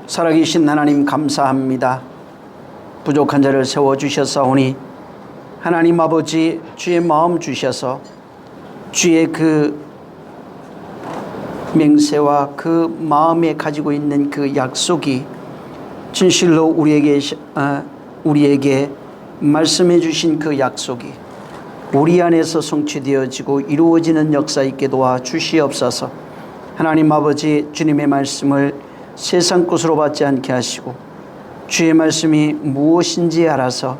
살아계신 하나님 감사합니다. 부족한 자를 세워주셨사오니 하나님 아버지 주의 마음 주셔서 주의 그 맹세와 그 마음에 가지고 있는 그 약속이 진실로 우리에게 말씀해 주신 그 약속이 우리 안에서 성취되어지고 이루어지는 역사 있게 도와 주시옵소서. 하나님 아버지 주님의 말씀을 세상 것으로 받지 않게 하시고 주의 말씀이 무엇인지 알아서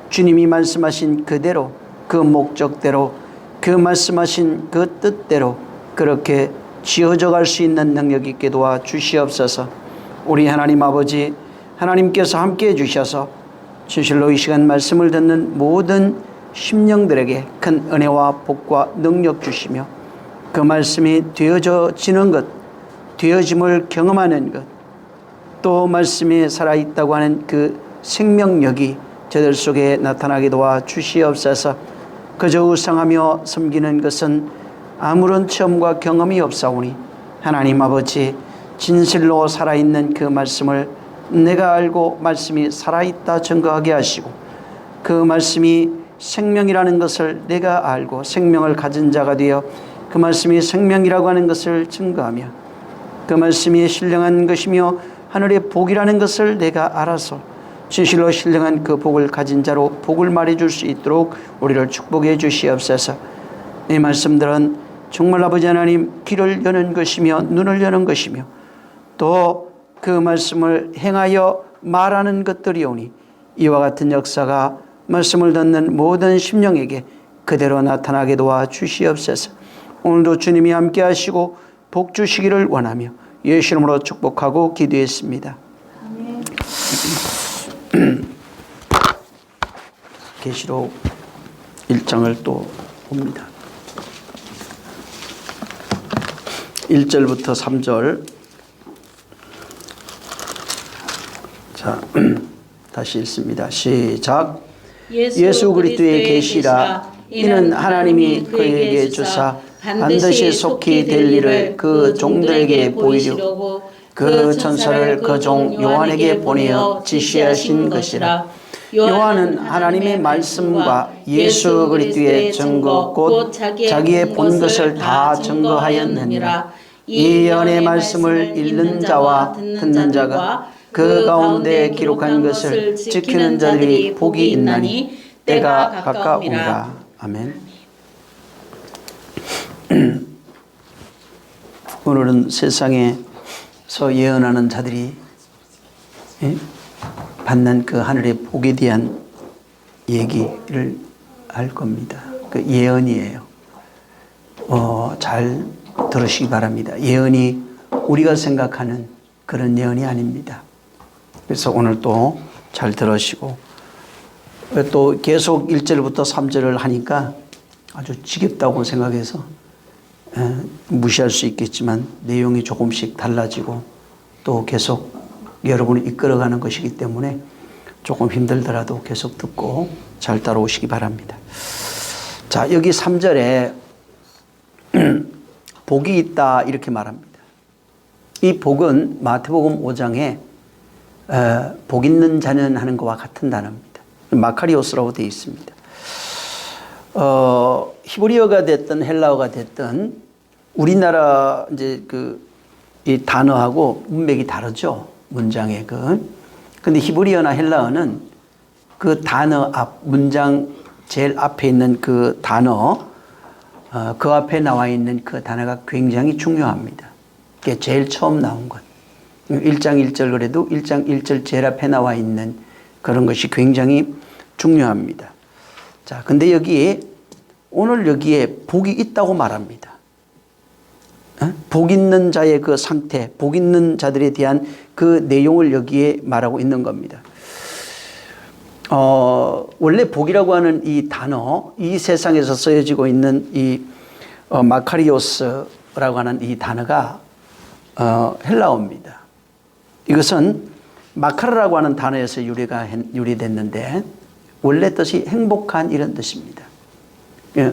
주님이 말씀하신 그대로 그 목적대로 그 말씀하신 그 뜻대로 그렇게 지어져 갈 수 있는 능력 있게 도와 주시옵소서. 우리 하나님 아버지 하나님께서 함께 해주셔서 진실로 이 시간 말씀을 듣는 모든 심령들에게 큰 은혜와 복과 능력 주시며 그 말씀이 되어지는 것, 되어짐을 경험하는 것, 또 말씀이 살아있다고 하는 그 생명력이 저들 속에 나타나게 도와 주시옵소서. 그저 우상하며 섬기는 것은 아무런 체험과 경험이 없사오니 하나님 아버지 진실로 살아있는 그 말씀을 내가 알고 말씀이 살아있다 증거하게 하시고 그 말씀이 생명이라는 것을 내가 알고 생명을 가진 자가 되어 그 말씀이 생명이라고 하는 것을 증거하며 그 말씀이 신령한 것이며 하늘의 복이라는 것을 내가 알아서 진실로 신령한 그 복을 가진 자로 복을 말해줄 수 있도록 우리를 축복해 주시옵소서. 이 말씀들은 정말 아버지 하나님 귀를 여는 것이며 눈을 여는 것이며 또 그 말씀을 행하여 말하는 것들이오니 이와 같은 역사가 말씀을 듣는 모든 심령에게 그대로 나타나게 도와 주시옵소서. 오늘도 주님이 함께 하시고 복 주시기를 원하며 예수 이름으로 축복하고 기도했습니다. 아멘. 계시록 1장을 또 봅니다. 1절부터 3절. 자, 다시 읽습니다. 시작. 예수 그리스도의 계시라. 이는 하나님이 그에게 주사 반드시 속히 될 일을 그 종들에게 보이려고 그 천사를 그 종 요한에게 보내어 지시하신 것이라. 요한은 하나님의 말씀과 예수 그리스도의 증거 곧 자기의 본 것을 다 증거하였느니라. 이 예언의 말씀을 읽는 자와 듣는 자가 그 가운데 기록한 것을 지키는 자들이 복이 있나니 때가 가까우니라. 아멘. 오늘은 세상에서 예언하는 자들이 받는 그 하늘의 복에 대한 얘기를 할 겁니다. 그 예언이에요. 잘 들으시기 바랍니다. 예언이 우리가 생각하는 그런 예언이 아닙니다. 그래서 오늘 또 잘 들으시고 또 계속 1절부터 3절을 하니까 아주 지겹다고 생각해서 무시할 수 있겠지만 내용이 조금씩 달라지고 또 계속 여러분을 이끌어가는 것이기 때문에 조금 힘들더라도 계속 듣고 잘 따라오시기 바랍니다. 자, 여기 3절에 복이 있다 이렇게 말합니다. 이 복은 마태복음 5장에 복 있는 자는 하는 것과 같은 단어입니다. 마카리오스라고 되어 있습니다. 히브리어가 됐든 헬라어가 됐든 우리나라 이제 이 단어하고 문맥이 다르죠. 문장의 근데 히브리어나 헬라어는 그 단어 앞 문장 제일 앞에 있는 그 단어 그 앞에 나와 있는 그 단어가 굉장히 중요합니다. 그게 제일 처음 나온 것. 1장 1절 그래도 1장 1절 제일 앞에 나와 있는 그런 것이 굉장히 중요합니다. 자, 근데 오늘 여기에 복이 있다고 말합니다. 복 있는 자의 그 상태, 복 있는 자들에 대한 그 내용을 여기에 말하고 있는 겁니다. 원래 복이라고 하는 이 단어, 이 세상에서 쓰여지고 있는 이 마카리오스라고 하는 이 단어가 헬라어입니다. 이것은 마카르라고 하는 단어에서 유래됐는데 원래 뜻이 행복한 이런 뜻입니다.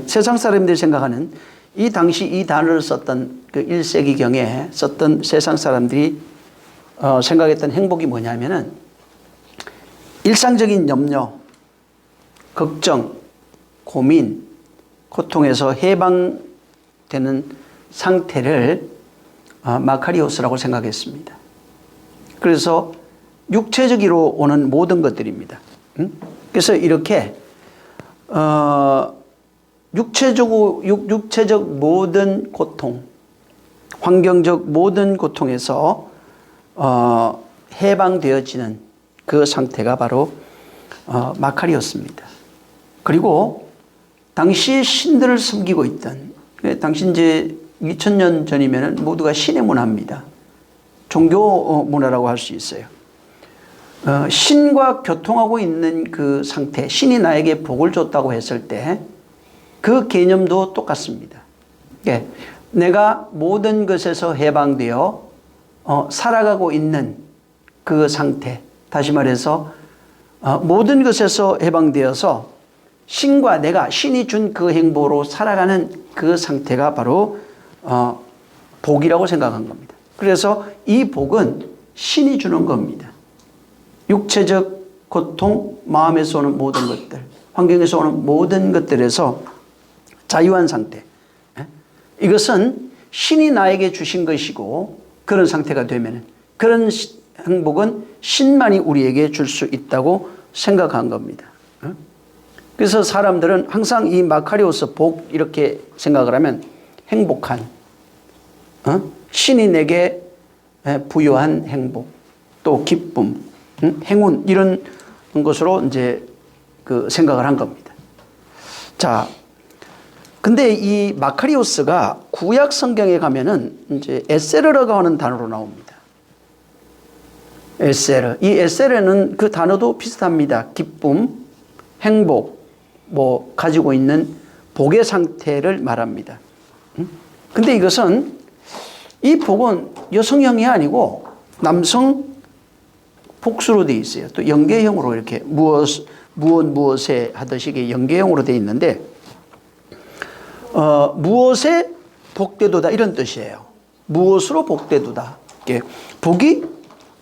세상 사람들이 생각하는 이 당시 이 단어를 썼던 그 1세기경에 썼던 세상 사람들이 생각했던 행복이 뭐냐면은 일상적인 염려, 걱정, 고민, 고통에서 해방되는 상태를 마카리오스라고 생각했습니다. 그래서 육체적으로 오는 모든 것들입니다. 그래서 이렇게 육체적 모든 고통, 환경적 모든 고통에서 해방되어지는 그 상태가 바로 마카리오스입니다. 그리고 당시 신들을 섬기고 있던, 당시 이제 2000년 전이면 모두가 신의 문화입니다. 종교 문화라고 할 수 있어요. 신과 교통하고 있는 그 상태, 신이 나에게 복을 줬다고 했을 때 그 개념도 똑같습니다. 예, 내가 모든 것에서 해방되어 살아가고 있는 그 상태, 다시 말해서 모든 것에서 해방되어서 신과 내가, 신이 준 그 행보로 살아가는 그 상태가 바로 복이라고 생각한 겁니다. 그래서 이 복은 신이 주는 겁니다. 육체적 고통, 마음에서 오는 모든 것들, 환경에서 오는 모든 것들에서 자유한 상태. 이것은 신이 나에게 주신 것이고, 그런 상태가 되면 그런 행복은 신만이 우리에게 줄 수 있다고 생각한 겁니다. 그래서 사람들은 항상 이 마카리오스 복 이렇게 생각을 하면 행복한, 신이 내게 부여한 행복, 또 기쁨, 행운, 이런 것으로 이제 그 생각을 한 겁니다. 자, 근데 이 마카리오스가 구약 성경에 가면은 이제 에세르라고 하는 단어로 나옵니다. 에세르. 이 에세르는 그 단어도 비슷합니다. 기쁨, 행복, 뭐 가지고 있는 복의 상태를 말합니다. 근데 이것은, 이 복은 여성형이 아니고 남성 복수로 되어 있어요. 또 연계형으로 이렇게 무엇에 하듯이 연계형으로 되어 있는데, 무엇에 복되도다 이런 뜻이에요. 무엇으로 복되도다. 복이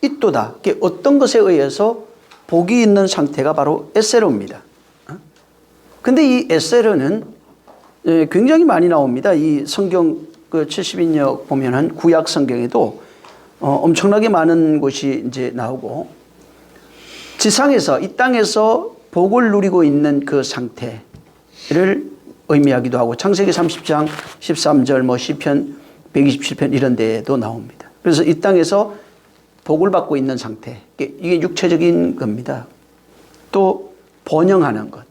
있도다. 어떤 것에 의해서 복이 있는 상태가 바로 에세르입니다. 근데 이 에세르는 굉장히 많이 나옵니다. 이 성경 그 70인역 보면은 구약 성경에도 엄청나게 많은 곳이 이제 나오고, 지상에서, 이 땅에서 복을 누리고 있는 그 상태를 의미하기도 하고, 창세기 30장 13절, 뭐 시편 127편 이런 데에도 나옵니다. 그래서 이 땅에서 복을 받고 있는 상태, 이게 육체적인 겁니다. 또 번영하는 것,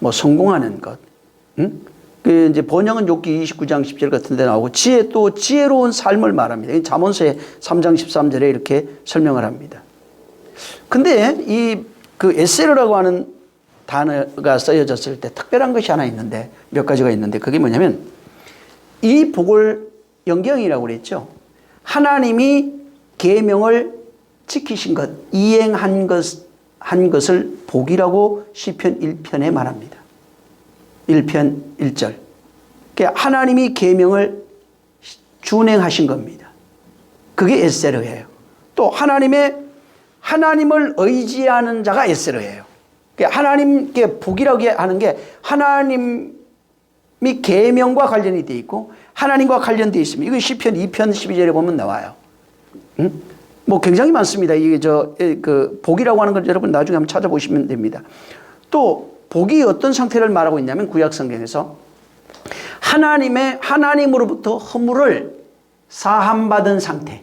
뭐 성공하는 것, 그 이제 번영은 욥기 29장 10절 같은 데 나오고, 지혜, 또 지혜로운 삶을 말합니다. 잠언서의 3장 13절에 이렇게 설명을 합니다. 근데 이 그 에세르라고 하는 단어가 쓰여졌을 때 특별한 것이 하나 있는데, 몇 가지가 있는데, 그게 뭐냐면 이 복을 연경이라고 그랬죠. 하나님이 계명을 지키신 것, 이행한 것을 복이라고 시편 1편에 말합니다. 1편 1절. 그러니까 하나님이 계명을 준행하신 겁니다. 그게 에세르예요. 또 하나님을 의지하는 자가 에세르예요. 그러니까 하나님께 복이라고 하는 게 하나님이 계명과 관련이 되어 있고 하나님과 관련되어 있습니다. 이거 시편 2편 12절에 보면 나와요. 뭐 굉장히 많습니다. 이게 그 복이라고 하는 걸 여러분 나중에 한번 찾아보시면 됩니다. 또 복이 어떤 상태를 말하고 있냐면, 구약 성경에서 하나님으로부터 허물을 사함받은 상태,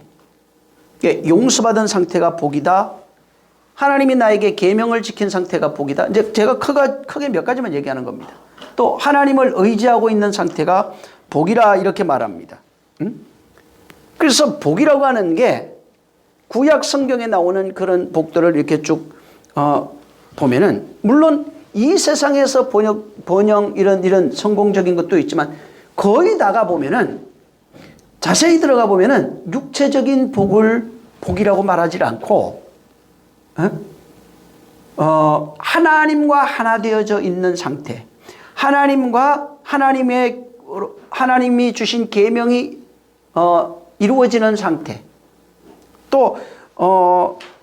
용서받은 상태가 복이다. 하나님이 나에게 계명을 지킨 상태가 복이다. 이제 제가 크게 몇 가지만 얘기하는 겁니다. 또 하나님을 의지하고 있는 상태가 복이라 이렇게 말합니다. 그래서 복이라고 하는 게 구약 성경에 나오는 그런 복들을 이렇게 쭉 보면은, 물론 이 세상에서 번영 이런 성공적인 것도 있지만, 거의 다가 보면은, 자세히 들어가 보면은 육체적인 복을 복이라고 말하지 않고 하나님과 하나 되어져 있는 상태, 하나님이 주신 계명이 이루어지는 상태, 또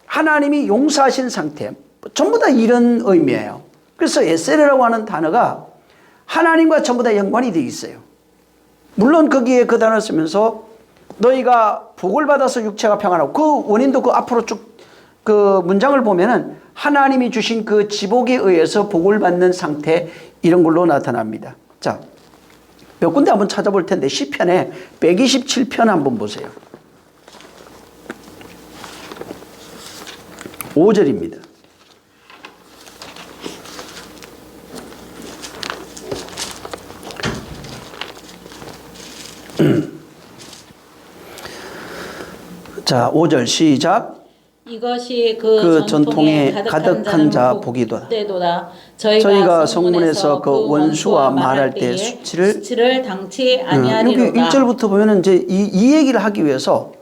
하나님이 용서하신 상태, 전부 다 이런 의미예요. 그래서 에세르라고 하는 단어가 하나님과 전부 다 연관이 되어 있어요. 물론 거기에 그 단어를 쓰면서 너희가 복을 받아서 육체가 평안하고, 그 원인도 그 앞으로 쭉 그 문장을 보면은 하나님이 주신 그 지복에 의해서 복을 받는 상태, 이런 걸로 나타납니다. 자, 몇 군데 한번 찾아볼 텐데 시편에 127편 한번 보세요. 5절입니다. 자, 5절 시작. 이것이 그 전통에 가득한 자 복이도다. 저희가 성문에서 그 원수와 말할 때 수치를 당치 아니하리로다. 여기 1절부터 보면은 이제 이 얘기를 하기 위해서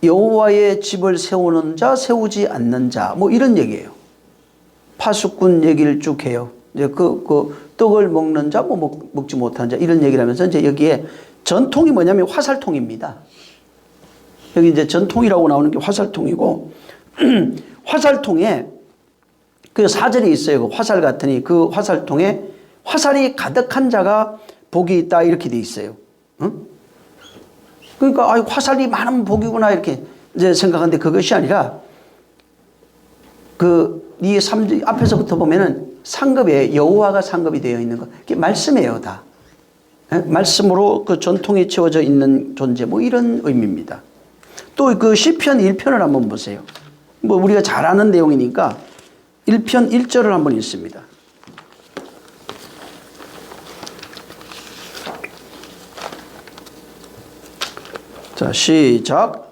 여호와의 집을 세우는 자, 세우지 않는 자, 뭐 이런 얘기예요. 파수꾼 얘기를 쭉 해요. 이제 그 떡을 먹는 자, 뭐 먹지 못하는 자, 이런 얘기를 하면서 이제 여기에 전통이 뭐냐면 화살통입니다. 여기 이제 전통이라고 나오는 게 화살통이고, 화살통에 그 사절이 있어요. 그 화살 같으니 그 화살통에 화살이 가득한 자가 복이 있다, 이렇게 돼 있어요. 응? 그러니까 화살이 많으면 복이구나, 이렇게 이제 생각하는데 그것이 아니라 이 3절 앞에서부터 보면은 상급에 여호와가 상급이 되어 있는 것, 그게 말씀이에요, 다. 말씀으로 그 전통에 채워져 있는 존재, 뭐 이런 의미입니다. 또 그 시편 1편을 한번 보세요. 뭐 우리가 잘 아는 내용이니까 1편 1절을 한번 읽습니다. 자, 시작.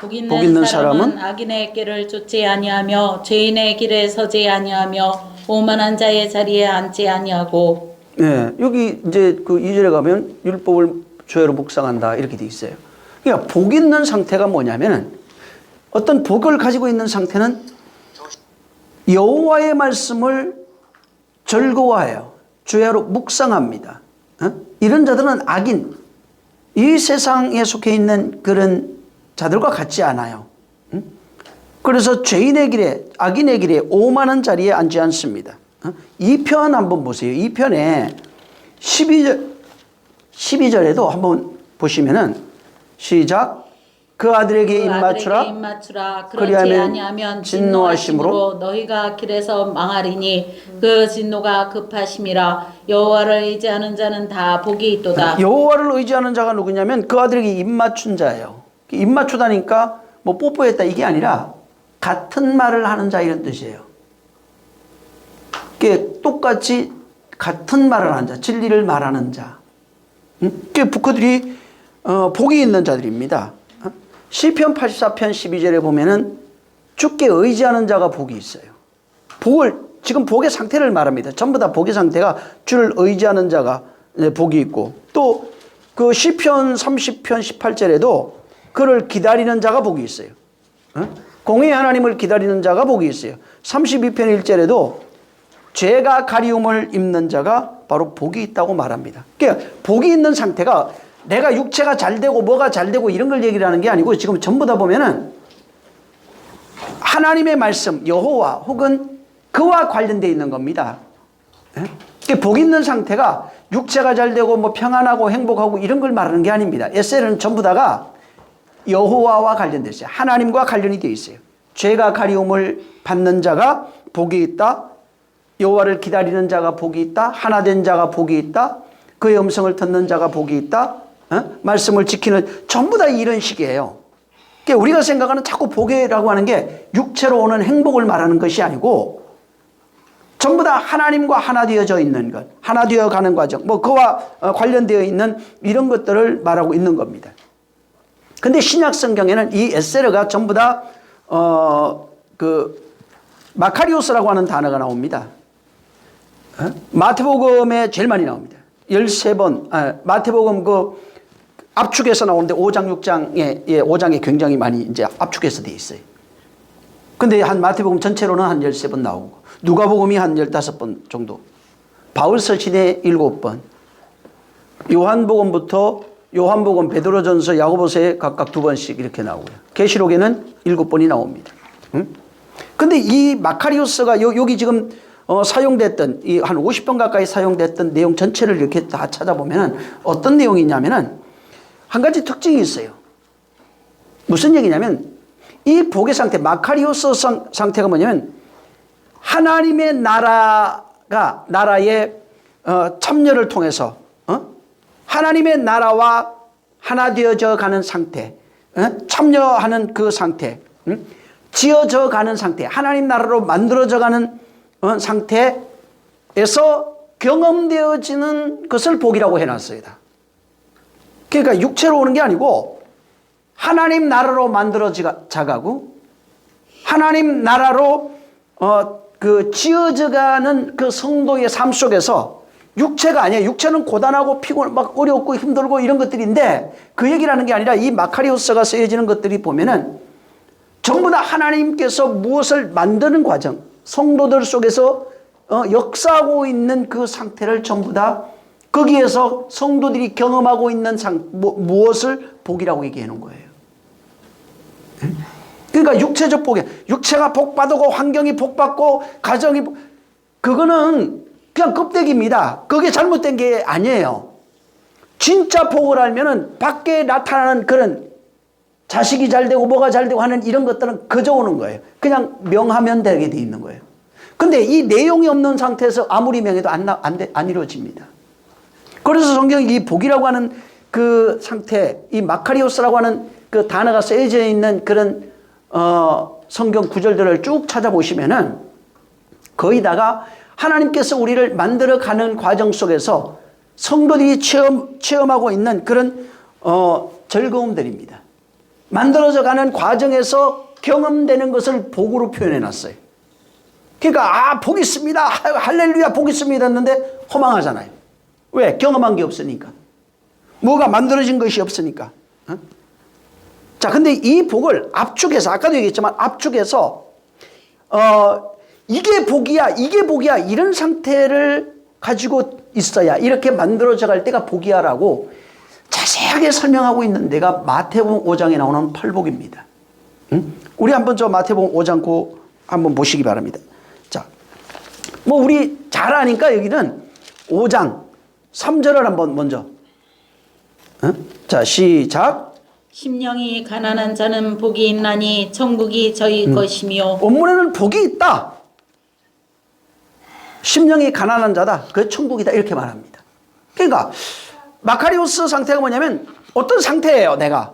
복 있는 사람은 악인의 길을 쫓지 아니하며 죄인의 길에 서지 아니하며 오만한 자의 자리에 앉지 아니하고. 네, 여기 이제 그 2절에 가면 율법을 죄로 묵상한다, 이렇게 돼 있어요. 그러니까 복 있는 상태가 뭐냐면은, 어떤 복을 가지고 있는 상태는 여호와의 말씀을 즐거워해요. 죄로 묵상합니다. 이런 자들은 악인, 이 세상에 속해 있는 그런 자들과 같지 않아요. 그래서 죄인의 길에, 악인의 길에, 오만한 자리에 앉지 않습니다. 2편 한번 보세요. 2편에 12절에도 한번 보시면은 시작. 그 아들에게 입맞추라. 그렇지 아니하면 진노하심으로 너희가 길에서 망하리니 그 진노가 급하심이라. 여호와를 의지하는 자는 다 복이 있도다. 여호와를 의지하는 자가 누구냐면 그 아들에게 입맞춘 자예요. 입맞추다니까 뭐 뽀뽀했다, 이게 아니라 같은 말을 하는 자, 이런 뜻이에요. 똑같이 같은 말을 하는 자, 진리를 말하는 자. 그들이 복이 있는 자들입니다. 시편 84편 12절에 보면은 주께 의지하는 자가 복이 있어요. 지금 복의 상태를 말합니다. 전부 다 복의 상태가 주를 의지하는 자가 복이 있고, 또 그 시편 30편 18절에도 그를 기다리는 자가 복이 있어요. 공의 하나님을 기다리는 자가 복이 있어요. 32편 1절에도 죄가 가리움을 입는 자가 바로 복이 있다고 말합니다. 그러니까 복이 있는 상태가 내가 육체가 잘 되고 뭐가 잘 되고 이런 걸 얘기를 하는 게 아니고, 지금 전부 다 보면은 하나님의 말씀, 여호와 혹은 그와 관련되어 있는 겁니다. 그러니까 복 있는 상태가 육체가 잘 되고 뭐 평안하고 행복하고 이런 걸 말하는 게 아닙니다. 에세르는 전부 다가 여호와와 관련되어 있어요. 하나님과 관련이 되어 있어요. 죄가 가리움을 받는 자가 복이 있다. 여호와를 기다리는 자가 복이 있다. 하나 된 자가 복이 있다. 그의 음성을 듣는 자가 복이 있다. 말씀을 지키는, 전부 다 이런 식이에요. 그러니까 우리가 생각하는 자꾸 복이라고 하는 게 육체로 오는 행복을 말하는 것이 아니고, 전부 다 하나님과 하나 되어져 있는 것, 하나 되어 가는 과정, 뭐 그와 관련되어 있는 이런 것들을 말하고 있는 겁니다. 근데 신약 성경에는 이 에세르가 전부 다 마카리오스라고 하는 단어가 나옵니다. 마태복음에 제일 많이 나옵니다. 13번, 마태복음 그 압축해서 나오는데 5장, 6장에, 5장에 굉장히 많이 이제 압축해서 되어 있어요. 근데 한 마태복음 전체로는 한 13번 나오고, 누가복음이 한 15번 정도, 바울 서신에 7번, 요한복음부터 요한복음, 베드로전서, 야고보서에 각각 2번씩 이렇게 나오고요. 계시록에는 7번이 나옵니다. 근데 이 마카리오스가 여기 지금 사용됐던 이 한 50번 가까이 사용됐던 내용 전체를 이렇게 다 찾아보면 어떤 내용이 있냐면은 한 가지 특징이 있어요. 무슨 얘기냐면 이 복의 상태, 마카리오스 상태가 뭐냐면 하나님의 나라의 참여를 통해서 하나님의 나라와 하나 되어져 가는 상태, 참여하는 그 상태, 지어져 가는 상태, 하나님 나라로 만들어져 가는 상태에서 경험되어지는 것을 복이라고 해놨어요. 그러니까 육체로 오는 게 아니고 하나님 나라로 만들어져 가고 하나님 나라로 그 지어져 가는 그 성도의 삶 속에서 육체가 아니에요. 육체는 고단하고 피곤, 막 어렵고 힘들고 이런 것들인데 그 얘기를 하는 게 아니라 이 마카리오스가 쓰여지는 것들이 보면은 전부 다 하나님께서 무엇을 만드는 과정, 성도들 속에서 역사하고 있는 그 상태를 전부 다 거기에서 성도들이 경험하고 있는 무엇을 복이라고 얘기해 놓은 거예요. 그러니까 육체적 복이, 육체가 복받고 환경이 복받고 가정이 그거는 그냥 껍데기입니다. 그게 잘못된 게 아니에요. 진짜 복을 알면은 밖에 나타나는 그런 자식이 잘 되고 뭐가 잘 되고 하는 이런 것들은 그저 오는 거예요. 그냥 명하면 되게 돼 있는 거예요. 근데 이 내용이 없는 상태에서 아무리 명해도 안 이루어집니다. 그래서 성경이 이 복이라고 하는 그 상태, 이 마카리오스라고 하는 그 단어가 쓰여져 있는 그런 성경 구절들을 쭉 찾아보시면은 거의 다가 하나님께서 우리를 만들어가는 과정 속에서 성도들이 체험하고 있는 그런 즐거움들입니다. 만들어져 가는 과정에서 경험되는 것을 복으로 표현해 놨어요. 그러니까 복 있습니다. 할렐루야 복 있습니다 했는데 허망하잖아요. 왜? 경험한 게 없으니까. 뭐가 만들어진 것이 없으니까. 자, 근데 이 복을 압축해서 아까도 얘기했지만 압축해서 이게 복이야 이런 상태를 가지고 있어야 이렇게 만들어져 갈 때가 복이야라고 자세하게 설명하고 있는 데가 마태복음 5장에 나오는 팔복입니다. 우리 한번 저 마태복음 5장 한번 보시기 바랍니다. 자, 뭐 우리 잘 아니까 여기는 5장 3절을 한번 먼저. 자, 시작. 심령이 가난한 자는 복이 있나니 천국이 저희 것이며. 본문에는 복이 있다. 심령이 가난한 자다. 그 천국이다. 이렇게 말합니다. 그러니까 마카리오스 상태가 뭐냐면 어떤 상태예요, 내가.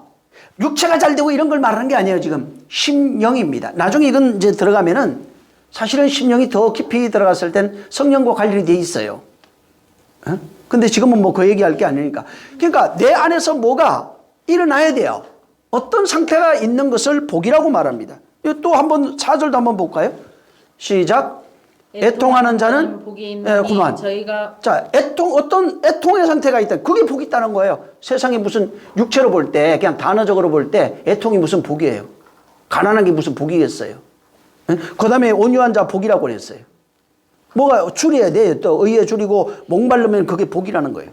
육체가 잘 되고 이런 걸 말하는 게 아니에요, 지금. 심령입니다. 나중에 이건 이제 들어가면은 사실은 심령이 더 깊이 들어갔을 땐 성령과 관련이 돼 있어요. 근데 지금은 뭐 그 얘기할 게 아니니까. 그러니까 내 안에서 뭐가 일어나야 돼요. 어떤 상태가 있는 것을 복이라고 말합니다. 또 한번 4절도 한번 볼까요? 시작. 애통하는 자는 복이 있나니 그만. 저희가. 자, 어떤 애통의 상태가 있다. 그게 복이 있다는 거예요. 세상에 무슨 육체로 볼 때, 그냥 단어적으로 볼 때 애통이 무슨 복이에요. 가난한 게 무슨 복이겠어요. 그 다음에 온유한 자 복이라고 그랬어요. 뭐가 줄여야 돼요. 또 의에 줄이고 목마르면 그게 복이라는 거예요.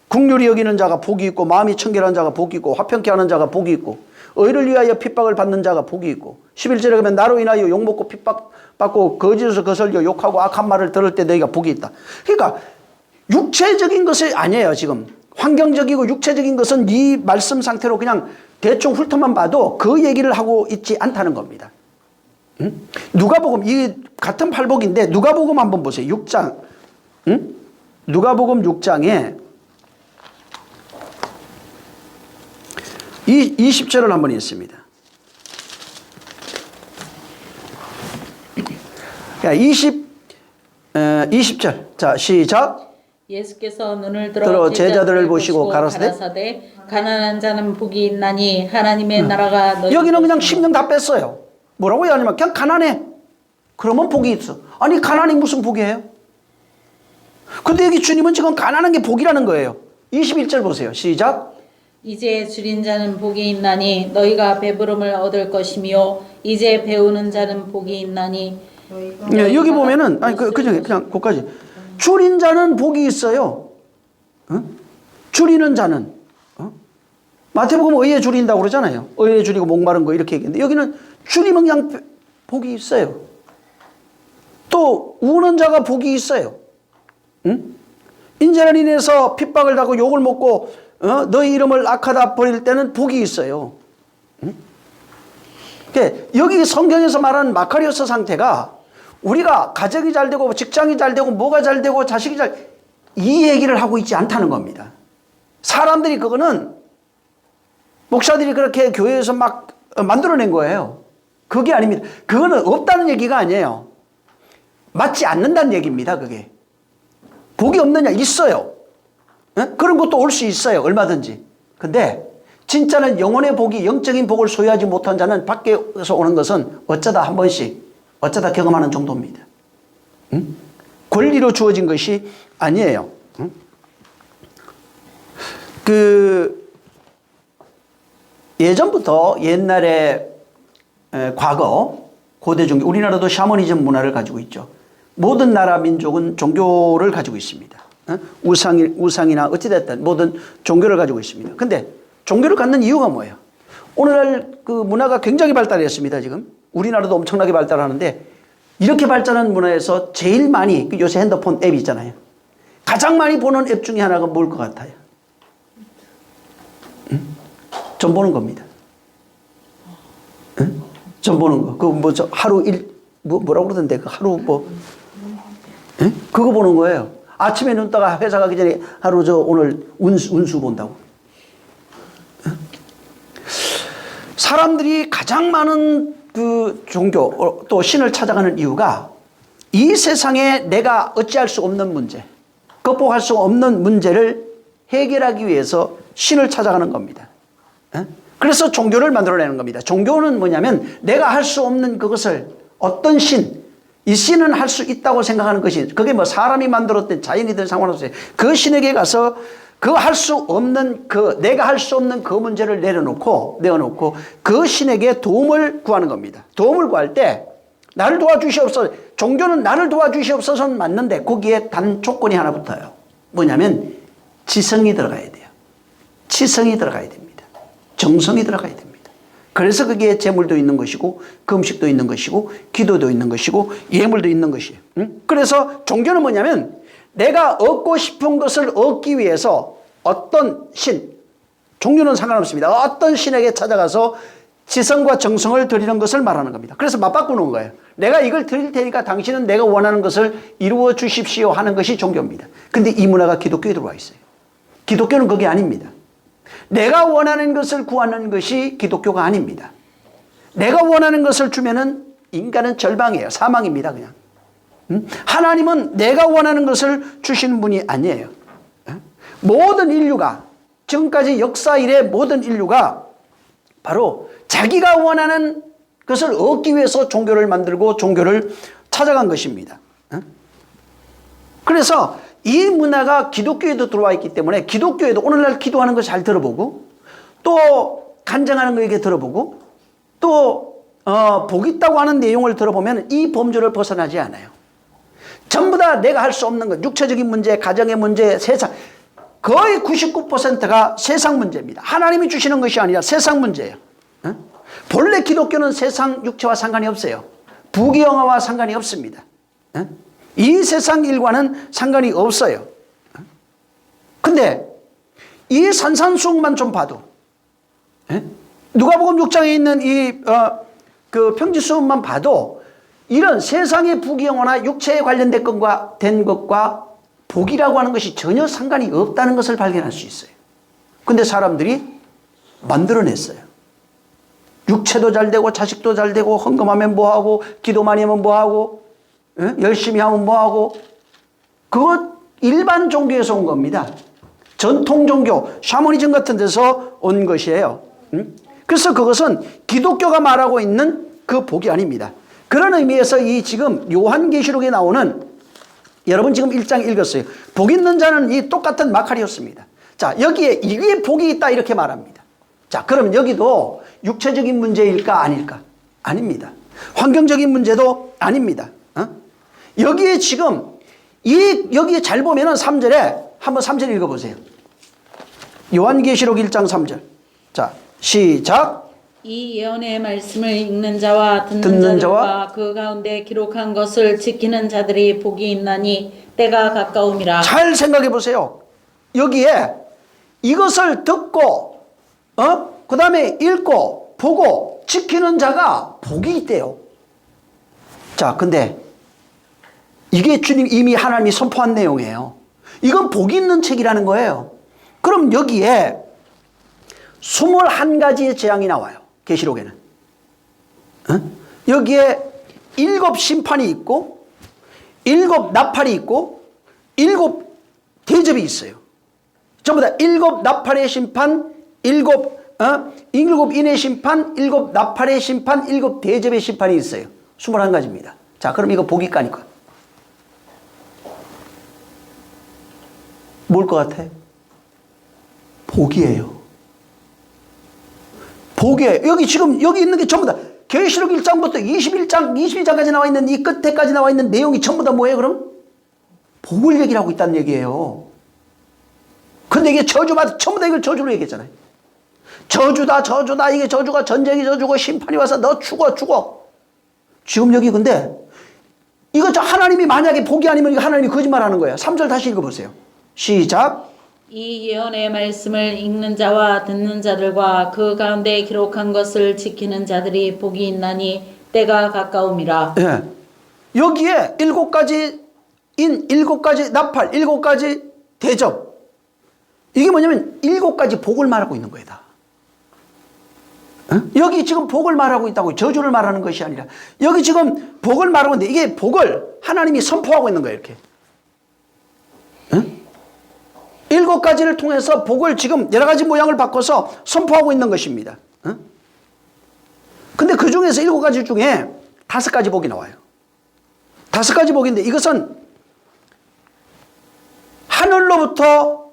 국률이 여기는 자가 복이 있고 마음이 청결한 자가 복이 있고 화평케 하는 자가 복이 있고 의를 위하여 핍박을 받는 자가 복이 있고 11절에 가면 나로 인하여 욕먹고 핍박받고 거짓으로 거슬려 욕하고 악한 말을 들을 때 너희가 복이 있다. 그러니까 육체적인 것이 아니에요. 지금 환경적이고 육체적인 것은 이 말씀 상태로 그냥 대충 훑어만 봐도 그 얘기를 하고 있지 않다는 겁니다. 누가복음, 이 같은 팔복인데 누가복음 한번 보세요. 6장. 누가복음 6장에 20절을 한번 읽습니다. 20절. 자, 시작. 예수께서 눈을 들어 제자들을 보시고 가라사대 가난한 자는 복이 있나니 하나님의 나라가 너희. 여기는 그냥 심령 다 뺐어요. 뭐라고 하냐면 그냥 가난해. 그러면 복이 있어. 아니 가난이 무슨 복이에요? 근데 여기 주님은 지금 가난한 게 복이라는 거예요. 21절 보세요. 시작. 이제 줄인 자는 복이 있나니 너희가 배부름을 얻을 것이며 이제 배우는 자는 복이 있나니. 여기 보면은 아니 그냥 거기까지. 줄인 자는 복이 있어요. 줄이는 자는 마태복음 의에 줄인다고 그러잖아요. 의에 줄이고 목마른 거 이렇게 얘기했는데 여기는 주님은 그냥 복이 있어요. 또 우는 자가 복이 있어요. 응? 인자를 인해서 핍박을 당하고 욕을 먹고 너희 이름을 악하다 버릴 때는 복이 있어요. 응? 그러니까 여기 성경에서 말하는 마카리오스 상태가 우리가 가정이 잘 되고 직장이 잘 되고 뭐가 잘 되고 자식이 이 얘기를 하고 있지 않다는 겁니다. 사람들이 그거는 목사들이 그렇게 교회에서 막 만들어낸 거예요. 그게 아닙니다. 그거는 없다는 얘기가 아니에요. 맞지 않는다는 얘기입니다. 그게. 복이 없느냐? 있어요. 그런 것도 올 수 있어요. 얼마든지. 근데 진짜는 영혼의 복이 영적인 복을 소유하지 못한 자는 밖에서 오는 것은 어쩌다 한 번씩 어쩌다 경험하는 정도입니다. 권리로 주어진 것이 아니에요. 예전부터 옛날에 과거 고대 종교, 우리나라도 샤머니즘 문화를 가지고 있죠. 모든 나라 민족은 종교를 가지고 있습니다. 우상이나 어찌됐든 모든 종교를 가지고 있습니다. 근데 종교를 갖는 이유가 뭐예요? 오늘날 그 문화가 굉장히 발달했습니다. 지금 우리나라도 엄청나게 발달하는데 이렇게 발전한 문화에서 제일 많이 요새 핸드폰 앱 있잖아요. 가장 많이 보는 앱 중에 하나가 뭘 것 같아요? 점 보는 겁니다. 점 보는 거. 그거 뭐 하루 뭐라고 그러던데 그 하루 그거 보는 거예요. 아침에 눈 떠가 회사 가기 전에 하루 오늘 운수 본다고. 사람들이 가장 많은 그 종교 또 신을 찾아가는 이유가 이 세상에 내가 어찌할 수 없는 문제, 극복할 수 없는 문제를 해결하기 위해서 신을 찾아가는 겁니다. 그래서 종교를 만들어내는 겁니다. 종교는 뭐냐면 내가 할 수 없는 그것을 어떤 이 신은 할 수 있다고 생각하는 것이, 그게 뭐 사람이 만들었든 자연이든 상관없어요. 그 신에게 가서 그 할 수 없는 내가 할 수 없는 그 문제를 내어놓고 그 신에게 도움을 구하는 겁니다. 도움을 구할 때 나를 도와주시옵소서. 종교는 나를 도와주시옵소서는 맞는데 거기에 단 조건이 하나 붙어요. 뭐냐면 지성이 들어가야 돼요. 치성이 들어가야 됩니다. 정성이 들어가야 됩니다. 그래서 그게 제물도 있는 것이고 금식도 있는 것이고 기도도 있는 것이고 예물도 있는 것이에요. 그래서 종교는 뭐냐면 내가 얻고 싶은 것을 얻기 위해서 어떤 종교는 상관없습니다. 어떤 신에게 찾아가서 지성과 정성을 드리는 것을 말하는 겁니다. 그래서 맞바꾸는 거예요. 내가 이걸 드릴 테니까 당신은 내가 원하는 것을 이루어 주십시오 하는 것이 종교입니다. 근데 이 문화가 기독교에 들어와 있어요. 기독교는 그게 아닙니다. 내가 원하는 것을 구하는 것이 기독교가 아닙니다. 내가 원하는 것을 주면은 인간은 절방이에요. 사망입니다, 그냥. 하나님은 내가 원하는 것을 주시는 분이 아니에요. 모든 인류가, 지금까지 역사 이래 모든 인류가 바로 자기가 원하는 것을 얻기 위해서 종교를 만들고 종교를 찾아간 것입니다. 그래서 이 문화가 기독교에도 들어와 있기 때문에 기독교에도 오늘날 기도하는 거 잘 들어보고 또 간증하는 거 얘기 들어보고 또 복 있다고 하는 내용을 들어보면 이 범주를 벗어나지 않아요. 전부 다 내가 할 수 없는 것, 육체적인 문제, 가정의 문제, 세상, 거의 99%가 세상 문제입니다. 하나님이 주시는 것이 아니라 세상 문제예요. 본래 기독교는 세상 육체와 상관이 없어요. 부귀영화와 상관이 없습니다. 이 세상 일과는 상관이 없어요. 근데 이 산산수훈만 좀 봐도 누가복음 6장에 있는 그 평지수훈만 봐도 이런 세상의 부귀영화나 육체에 관련된 것과 된 것과 복이라고 하는 것이 전혀 상관이 없다는 것을 발견할 수 있어요. 근데 사람들이 만들어냈어요. 육체도 잘 되고 자식도 잘 되고 헌금하면 뭐하고 기도 많이 하면 뭐하고 열심히 하면 뭐하고, 그것 일반 종교에서 온 겁니다. 전통 종교, 샤머니즘 같은 데서 온 것이에요. 그래서 그것은 기독교가 말하고 있는 그 복이 아닙니다. 그런 의미에서 이 지금 요한계시록에 나오는, 여러분 지금 1장 읽었어요. 복 있는 자는 이 똑같은 마카리오스입니다. 자, 여기에 이게 복이 있다 이렇게 말합니다. 자, 그럼 여기도 육체적인 문제일까 아닐까? 아닙니다. 환경적인 문제도 아닙니다. 여기에 지금 여기에 잘 보면은 3절에 한번 3절 읽어보세요. 요한계시록 1장 3절. 자, 시작. 이 예언의 말씀을 읽는 자와 듣는 듣는 자와 자들과 그 가운데 기록한 것을 지키는 자들이 복이 있나니 때가 가까움이라. 잘 생각해 보세요. 여기에 이것을 듣고 그 다음에 읽고 보고 지키는 자가 복이 있대요. 자, 근데 이게 주님 이미 하나님이 선포한 내용이에요. 이건 복이 있는 책이라는 거예요. 그럼 여기에 21가지의 재앙이 나와요. 계시록에는. 여기에 7 심판이 있고 7 나팔이 있고 7 대접이 있어요. 전부 다 7 나팔의 심판, 7 인의 심판, 7 나팔의 심판, 7 대접의 심판이 있어요. 21가지입니다. 자, 그럼 이거 복이 까니까 뭘 것 같아? 복이에요. 복이에요. 여기 지금 여기 있는 게 전부 다 계시록 1장부터 22장까지 나와 있는 이 끝에까지 나와 있는 내용이 전부 다 뭐예요, 그럼? 복을 얘기를 하고 있다는 얘기예요. 근데 이게 저주받아, 전부 다 이걸 저주로 얘기했잖아요. 저주다, 저주다, 이게 저주가 전쟁이 저주고 심판이 와서 너 죽어. 지금 여기 근데 이거 저 하나님이 만약에 복이 아니면 이거 하나님이 거짓말 하는 거예요. 3절 다시 읽어보세요. 시작. 이 예언의 말씀을 읽는 자와 듣는 자들과 그 가운데 기록한 것을 지키는 자들이 복이 있나니 때가 가까움이라. 예. 여기에 7가지 7가지 나팔, 7가지 대접. 이게 뭐냐면 7가지 복을 말하고 있는 거예요, 다. 여기 지금 복을 말하고 있다고, 저주를 말하는 것이 아니라 여기 지금 복을 말하고 있는데 이게 복을 하나님이 선포하고 있는 거예요, 이렇게. 7가지를 통해서 복을 지금 여러 가지 모양을 바꿔서 선포하고 있는 것입니다. 근데 그 중에서 7가지 중에 5가지 복이 나와요. 5가지 복인데 이것은 하늘로부터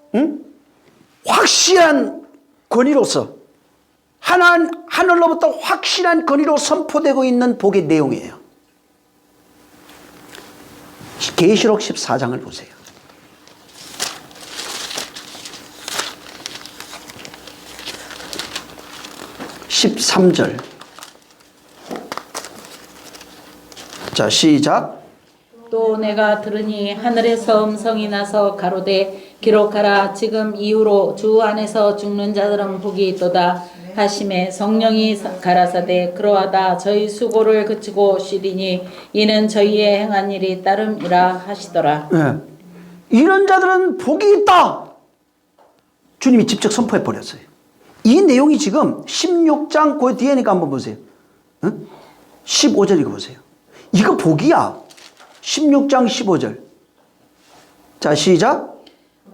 확실한 권위로서 하늘로부터 확실한 권위로 선포되고 있는 복의 내용이에요. 계시록 14장을 보세요. 13절. 자, 시작. 또 내가 들으니 하늘에서 음성이 나서 가로되 기록하라. 지금 이후로 주 안에서 죽는 자들은 복이 있도다 하심에 성령이 가라사대 그러하다 저희 수고를 그치고 쉬리니 이는 저희의 행한 일이 따름이라 하시더라. 네. 이런 자들은 복이 있다. 주님이 직접 선포해 버렸어요. 이 내용이 지금 16장 그 뒤에니까 한번 보세요. 15절 읽어보세요. 이거 복이야. 16장 15절. 자, 시작.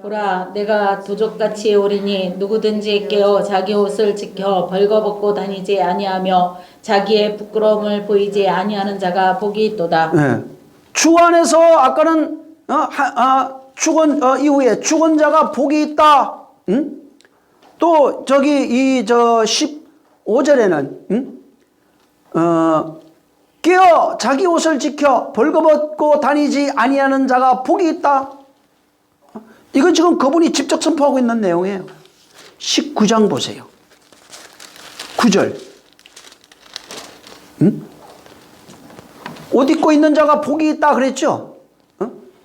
보라 내가 도적같이 오리니 누구든지 깨어 자기 옷을 지켜 벌거벗고 다니지 아니하며 자기의 부끄러움을 보이지 아니하는 자가 복이 있도다. 네. 주 안에서 아까는 죽은 이후에 죽은 자가 복이 있다. 또 저기 15절에는 깨어 자기 옷을 지켜 벌거벗고 다니지 아니하는 자가 복이 있다. 이건 지금 그분이 직접 선포하고 있는 내용이에요. 19장 보세요. 9절. 옷 입고 있는 자가 복이 있다 그랬죠?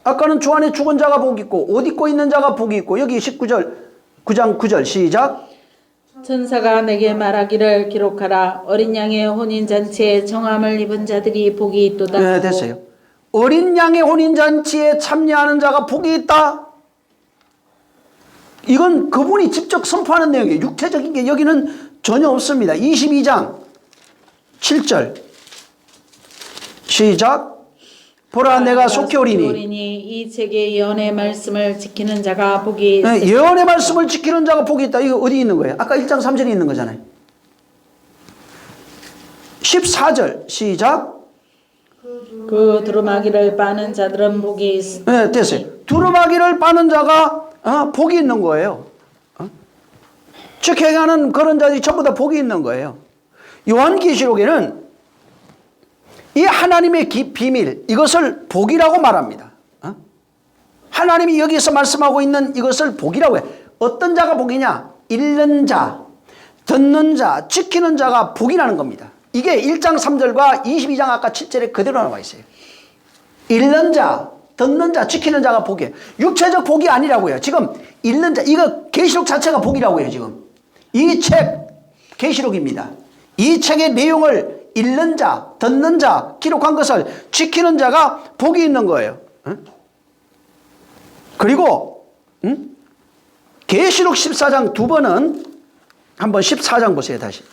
아까는 주 안에 죽은 자가 복이 있고 옷 입고 있는 자가 복이 있고 여기 19절 9장 9절 시작. 천사가 내게 말하기를 기록하라. 어린 양의 혼인잔치에 정함을 입은 자들이 복이 있도다. 네, 됐어요. 어린 양의 혼인잔치에 참여하는 자가 복이 있다. 이건 그분이 직접 선포하는 내용이에요. 육체적인 게 여기는 전혀 없습니다. 22장 7절 시작. 보라 내가 속히 오리니 이 책의 예언의 말씀을 지키는 자가 복이 있으리라. 네, 예언의 말씀을 지키는 자가 복이 있다. 이거 어디 있는 거예요? 아까 1장 3절에 있는 거잖아요. 14절 시작. 그 두루마기를 빠는 자들은 복이 있으리라. 네, 됐어요. 두루마기를 빠는 자가 복이 있는 거예요. 즉 행하는 그런 자들이 전부 다 복이 있는 거예요. 요한계시록에는 이 하나님의 비밀, 이것을 복이라고 말합니다. 하나님이 여기서 말씀하고 있는 이것을 복이라고 해요. 어떤 자가 복이냐? 읽는 자, 듣는 자, 지키는 자가 복이라는 겁니다. 이게 1장 3절과 22장 아까 7절에 그대로 나와 있어요. 읽는 자, 듣는 자, 지키는 자가 복이에요. 육체적 복이 아니라고요. 지금 읽는 자, 이거 계시록 자체가 복이라고요. 지금 이 책 계시록입니다. 이 책의 내용을 읽는 자, 듣는 자, 기록한 것을 지키는 자가 복이 있는 거예요. 그리고 계시록 14장 두 번은 한번 14장 보세요. 다시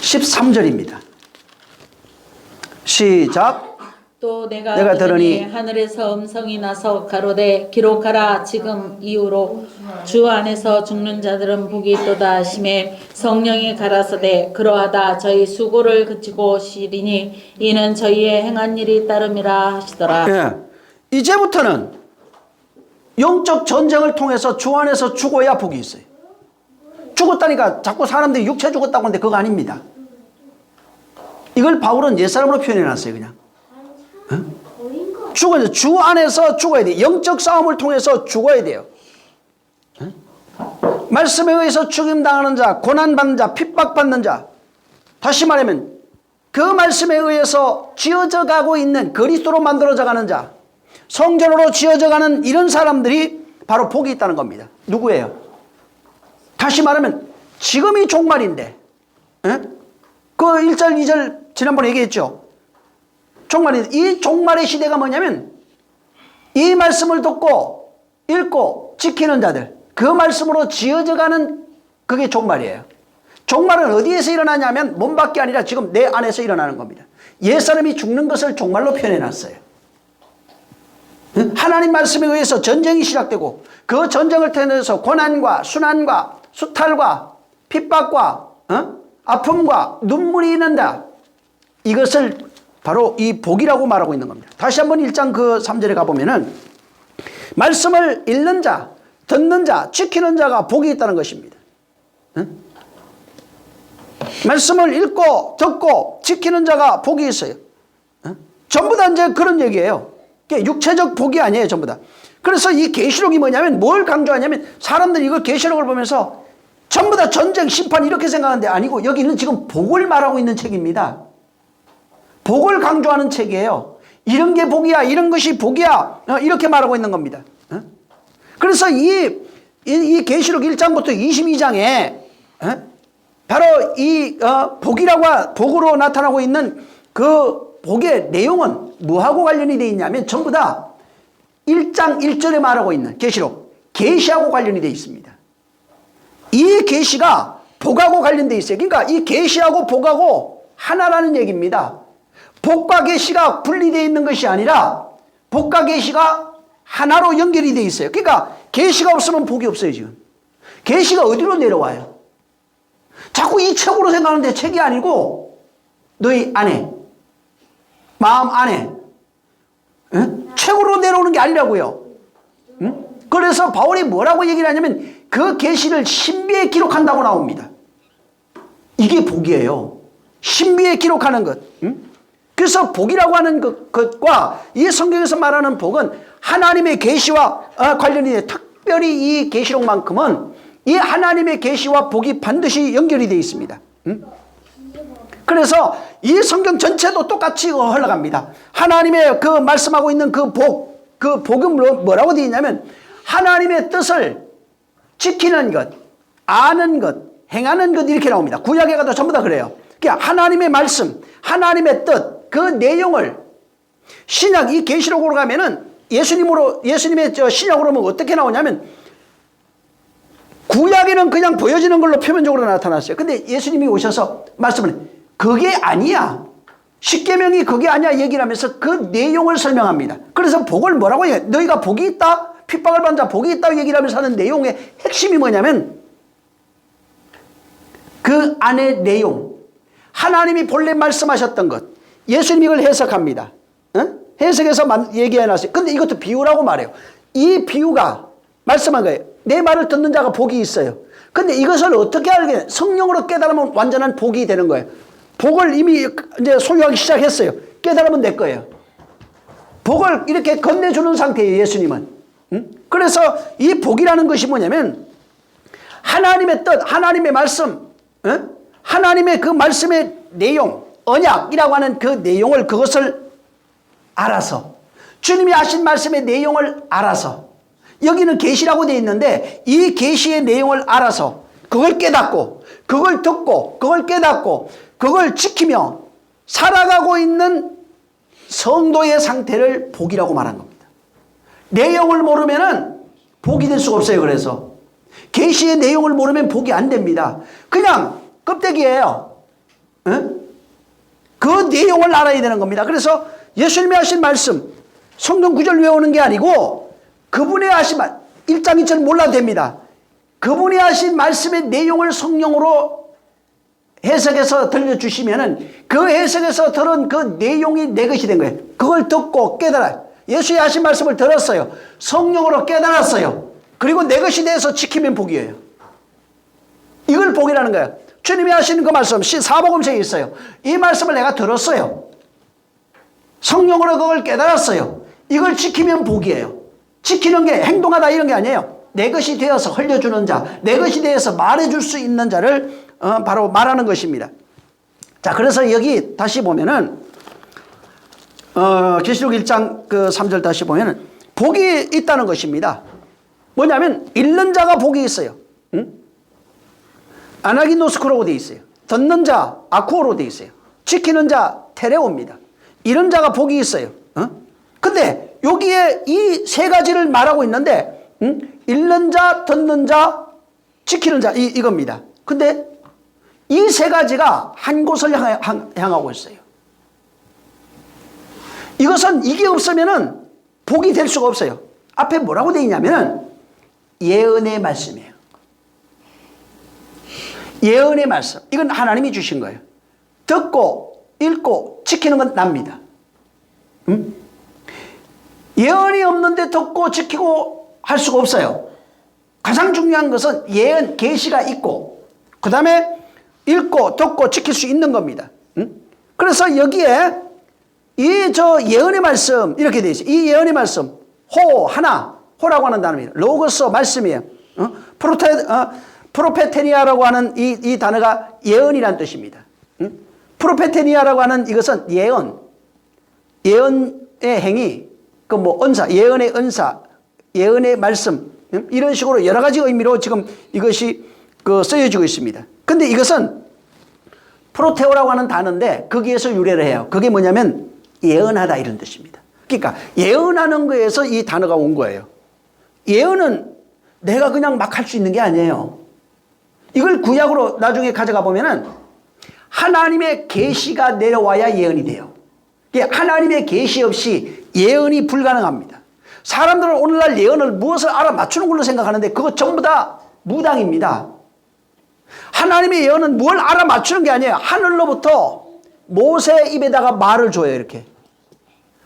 13절입니다. 시작. 또 내가 들으니 하늘에서 음성이 나서 가로되 기록하라 지금 이후로 주 안에서 죽는 자들은 복이 있도다 하시매 성령이 가라사대 그러하다 저희 수고를 그치고 시리니 이는 저희의 행한 일이 따름이라 하시더라. 예. 이제부터는 영적 전쟁을 통해서 주 안에서 죽어야 복이 있어요. 죽었다니까 자꾸 사람들이 육체 죽었다고 하는데 그거 아닙니다. 이걸 바울은 옛사람으로 표현해놨어요. 그냥 죽어야, 주 안에서 죽어야 돼요. 영적 싸움을 통해서 죽어야 돼요. 말씀에 의해서 죽임당하는 자, 고난받는 자, 핍박받는 자, 다시 말하면 그 말씀에 의해서 지어져 가고 있는 그리스도로 만들어져 가는 자, 성전으로 지어져 가는 이런 사람들이 바로 복이 있다는 겁니다. 누구예요? 다시 말하면 지금이 종말인데, 그 1절 2절 지난번에 얘기했죠. 종말인데 이 종말의 시대가 뭐냐면 이 말씀을 듣고 읽고 지키는 자들, 그 말씀으로 지어져 가는 그게 종말이에요. 종말은 어디에서 일어나냐면 몸 밖이 아니라 지금 내 안에서 일어나는 겁니다. 옛사람이 죽는 것을 종말로 표현해놨어요. 하나님 말씀에 의해서 전쟁이 시작되고 그 전쟁을 통해서 고난과 순환과 수탈과 핍박과 아픔과 눈물이 있는다. 이것을 바로 이 복이라고 말하고 있는 겁니다. 다시 한번 1장 그 3절에 가보면은 말씀을 읽는 자, 듣는 자, 지키는 자가 복이 있다는 것입니다. 말씀을 읽고 듣고 지키는 자가 복이 있어요. 전부 다 이제 그런 얘기예요. 육체적 복이 아니에요. 전부 다. 그래서 이 계시록이 뭐냐면 뭘 강조하냐면 사람들이 이걸 계시록을 보면서 전부 다 전쟁, 심판 이렇게 생각하는데 아니고 여기는 지금 복을 말하고 있는 책입니다. 복을 강조하는 책이에요. 이런 게 복이야, 이런 것이 복이야, 이렇게 말하고 있는 겁니다. 그래서 이 계시록 1장부터 22장에 바로 이 복으로 나타나고 있는 그 복의 내용은 뭐하고 관련이 되어 있냐면 전부 다 1장 1절에 말하고 있는 계시록, 계시하고 관련이 되어 있습니다. 이 계시가 복하고 관련되어 있어요. 그러니까 이 계시하고 복하고 하나라는 얘기입니다. 복과 계시가 분리되어 있는 것이 아니라 복과 계시가 하나로 연결이 되어 있어요. 그러니까 계시가 없으면 복이 없어요. 지금 계시가 어디로 내려와요? 자꾸 이 책으로 생각하는데 책이 아니고 너희 안에, 마음 안에 책으로 내려오는 게 아니라고요. 그래서 바울이 뭐라고 얘기를 하냐면 그 계시를 신비에 기록한다고 나옵니다. 이게 복이에요. 신비에 기록하는 것. 그래서 복이라고 하는 것과 이 성경에서 말하는 복은 하나님의 계시와 관련이 돼. 특별히 이 계시록만큼은 이 하나님의 계시와 복이 반드시 연결이 되어 있습니다. 그래서 이 성경 전체도 똑같이 흘러갑니다. 하나님의 그 말씀하고 있는 그 복은 뭐라고 되어 있냐면 하나님의 뜻을 지키는 것, 아는 것, 행하는 것 이렇게 나옵니다. 구약에 가도 전부 다 그래요. 그러니까 하나님의 말씀, 하나님의 뜻, 그 내용을 신약 이 계시록으로 가면은 예수님의 신약으로 보면 어떻게 나오냐면 구약에는 그냥 보여지는 걸로 표면적으로 나타났어요. 근데 예수님이 오셔서 말씀을 그게 아니야. 십계명이 그게 아니야 얘기를 하면서 그 내용을 설명합니다. 그래서 복을 뭐라고 해요? 너희가 복이 있다? 핍박을 받는 자 복이 있다고 얘기를 하면서 하는 내용의 핵심이 뭐냐면 그 안의 내용, 하나님이 본래 말씀하셨던 것, 예수님이 이걸 해석합니다. 해석해서 얘기해놨어요. 근데 이것도 비유라고 말해요. 이 비유가 말씀한 거예요. 내 말을 듣는 자가 복이 있어요. 근데 이것을 어떻게 알게 성령으로 깨달으면 완전한 복이 되는 거예요. 복을 이미 이제 소유하기 시작했어요. 깨달으면 내 거예요. 복을 이렇게 건네주는 상태예요, 예수님은. 그래서 이 복이라는 것이 뭐냐면 하나님의 뜻, 하나님의 말씀, 하나님의 그 말씀의 내용, 언약이라고 하는 그 내용을, 그것을 알아서, 주님이 하신 말씀의 내용을 알아서, 여기는 계시라고 되어 있는데 이 계시의 내용을 알아서 그걸 깨닫고, 그걸 듣고, 그걸 깨닫고, 그걸 지키며 살아가고 있는 성도의 상태를 복이라고 말한 겁니다. 내용을 모르면은 복이 될 수가 없어요. 그래서 계시의 내용을 모르면 복이 안 됩니다. 그냥 껍데기예요. 그 내용을 알아야 되는 겁니다. 그래서 예수님이 하신 말씀, 성경 구절 외우는 게 아니고 그분의 하신 말, 1장 2절 몰라도 됩니다. 그분이 하신 말씀의 내용을 성령으로 해석해서 들려주시면은 그 해석에서 들은 그 내용이 내 것이 된 거예요. 그걸 듣고 깨달아요. 예수의 하신 말씀을 들었어요. 성령으로 깨달았어요. 그리고 내 것이 돼서 지키면 복이에요. 이걸 복이라는 거예요. 주님이 하시는 그 말씀, 사복음서에 있어요. 이 말씀을 내가 들었어요. 성령으로 그걸 깨달았어요. 이걸 지키면 복이에요. 지키는 게 행동하다 이런 게 아니에요. 내 것이 되어서 흘려주는 자, 내 것이 되어서 말해줄 수 있는 자를 바로 말하는 것입니다. 자, 그래서 여기 다시 보면은 계시록 1장 그 3절 다시 보면은 복이 있다는 것입니다. 뭐냐면 읽는 자가 복이 있어요. 아나기노스코라고 되어 있어요. 듣는 자 아쿠오로 되어 있어요. 지키는 자 테레오입니다. 이런 자가 복이 있어요. 근데 여기에 이 세 가지를 말하고 있는데 읽는 자, 듣는 자, 지키는 자 이겁니다. 근데 이 세 가지가 한 곳을 향하고 있어요. 이것은 이게 없으면은 복이 될 수가 없어요. 앞에 뭐라고 되어 있냐면은 예언의 말씀이에요. 예언의 말씀. 이건 하나님이 주신 거예요. 듣고 읽고 지키는 건 납니다. 예언이 없는데 듣고 지키고 할 수가 없어요. 가장 중요한 것은 예언, 계시가 있고 그 다음에 읽고 듣고 지킬 수 있는 겁니다. 그래서 여기에 이 예언의 말씀 이렇게 되어 있어요. 이 예언의 말씀 하나, 호라고 하는 단어입니다. 로고스 말씀이에요. 프로페테니아라고 하는 이 단어가 예언이라는 뜻입니다. 프로페테니아라고 하는 이것은 예언의 행위, 그 은사, 예언의 은사, 예언의 말씀, 이런 식으로 여러 가지 의미로 지금 이것이 쓰여지고 있습니다. 근데 이것은 프로테오라고 하는 단어인데 거기에서 유래를 해요. 그게 뭐냐면 예언하다 이런 뜻입니다. 그러니까 예언하는 거에서 이 단어가 온 거예요. 예언은 내가 그냥 막 할 수 있는 게 아니에요. 이걸 구약으로 나중에 가져가 보면은 하나님의 계시가 내려와야 예언이 돼요. 하나님의 계시 없이 예언이 불가능합니다. 사람들은 오늘날 예언을 무엇을 알아맞추는 걸로 생각하는데 그거 전부 다 무당입니다. 하나님의 예언은 뭘 알아맞추는 게 아니에요. 하늘로부터 모세 입에다가 말을 줘요. 이렇게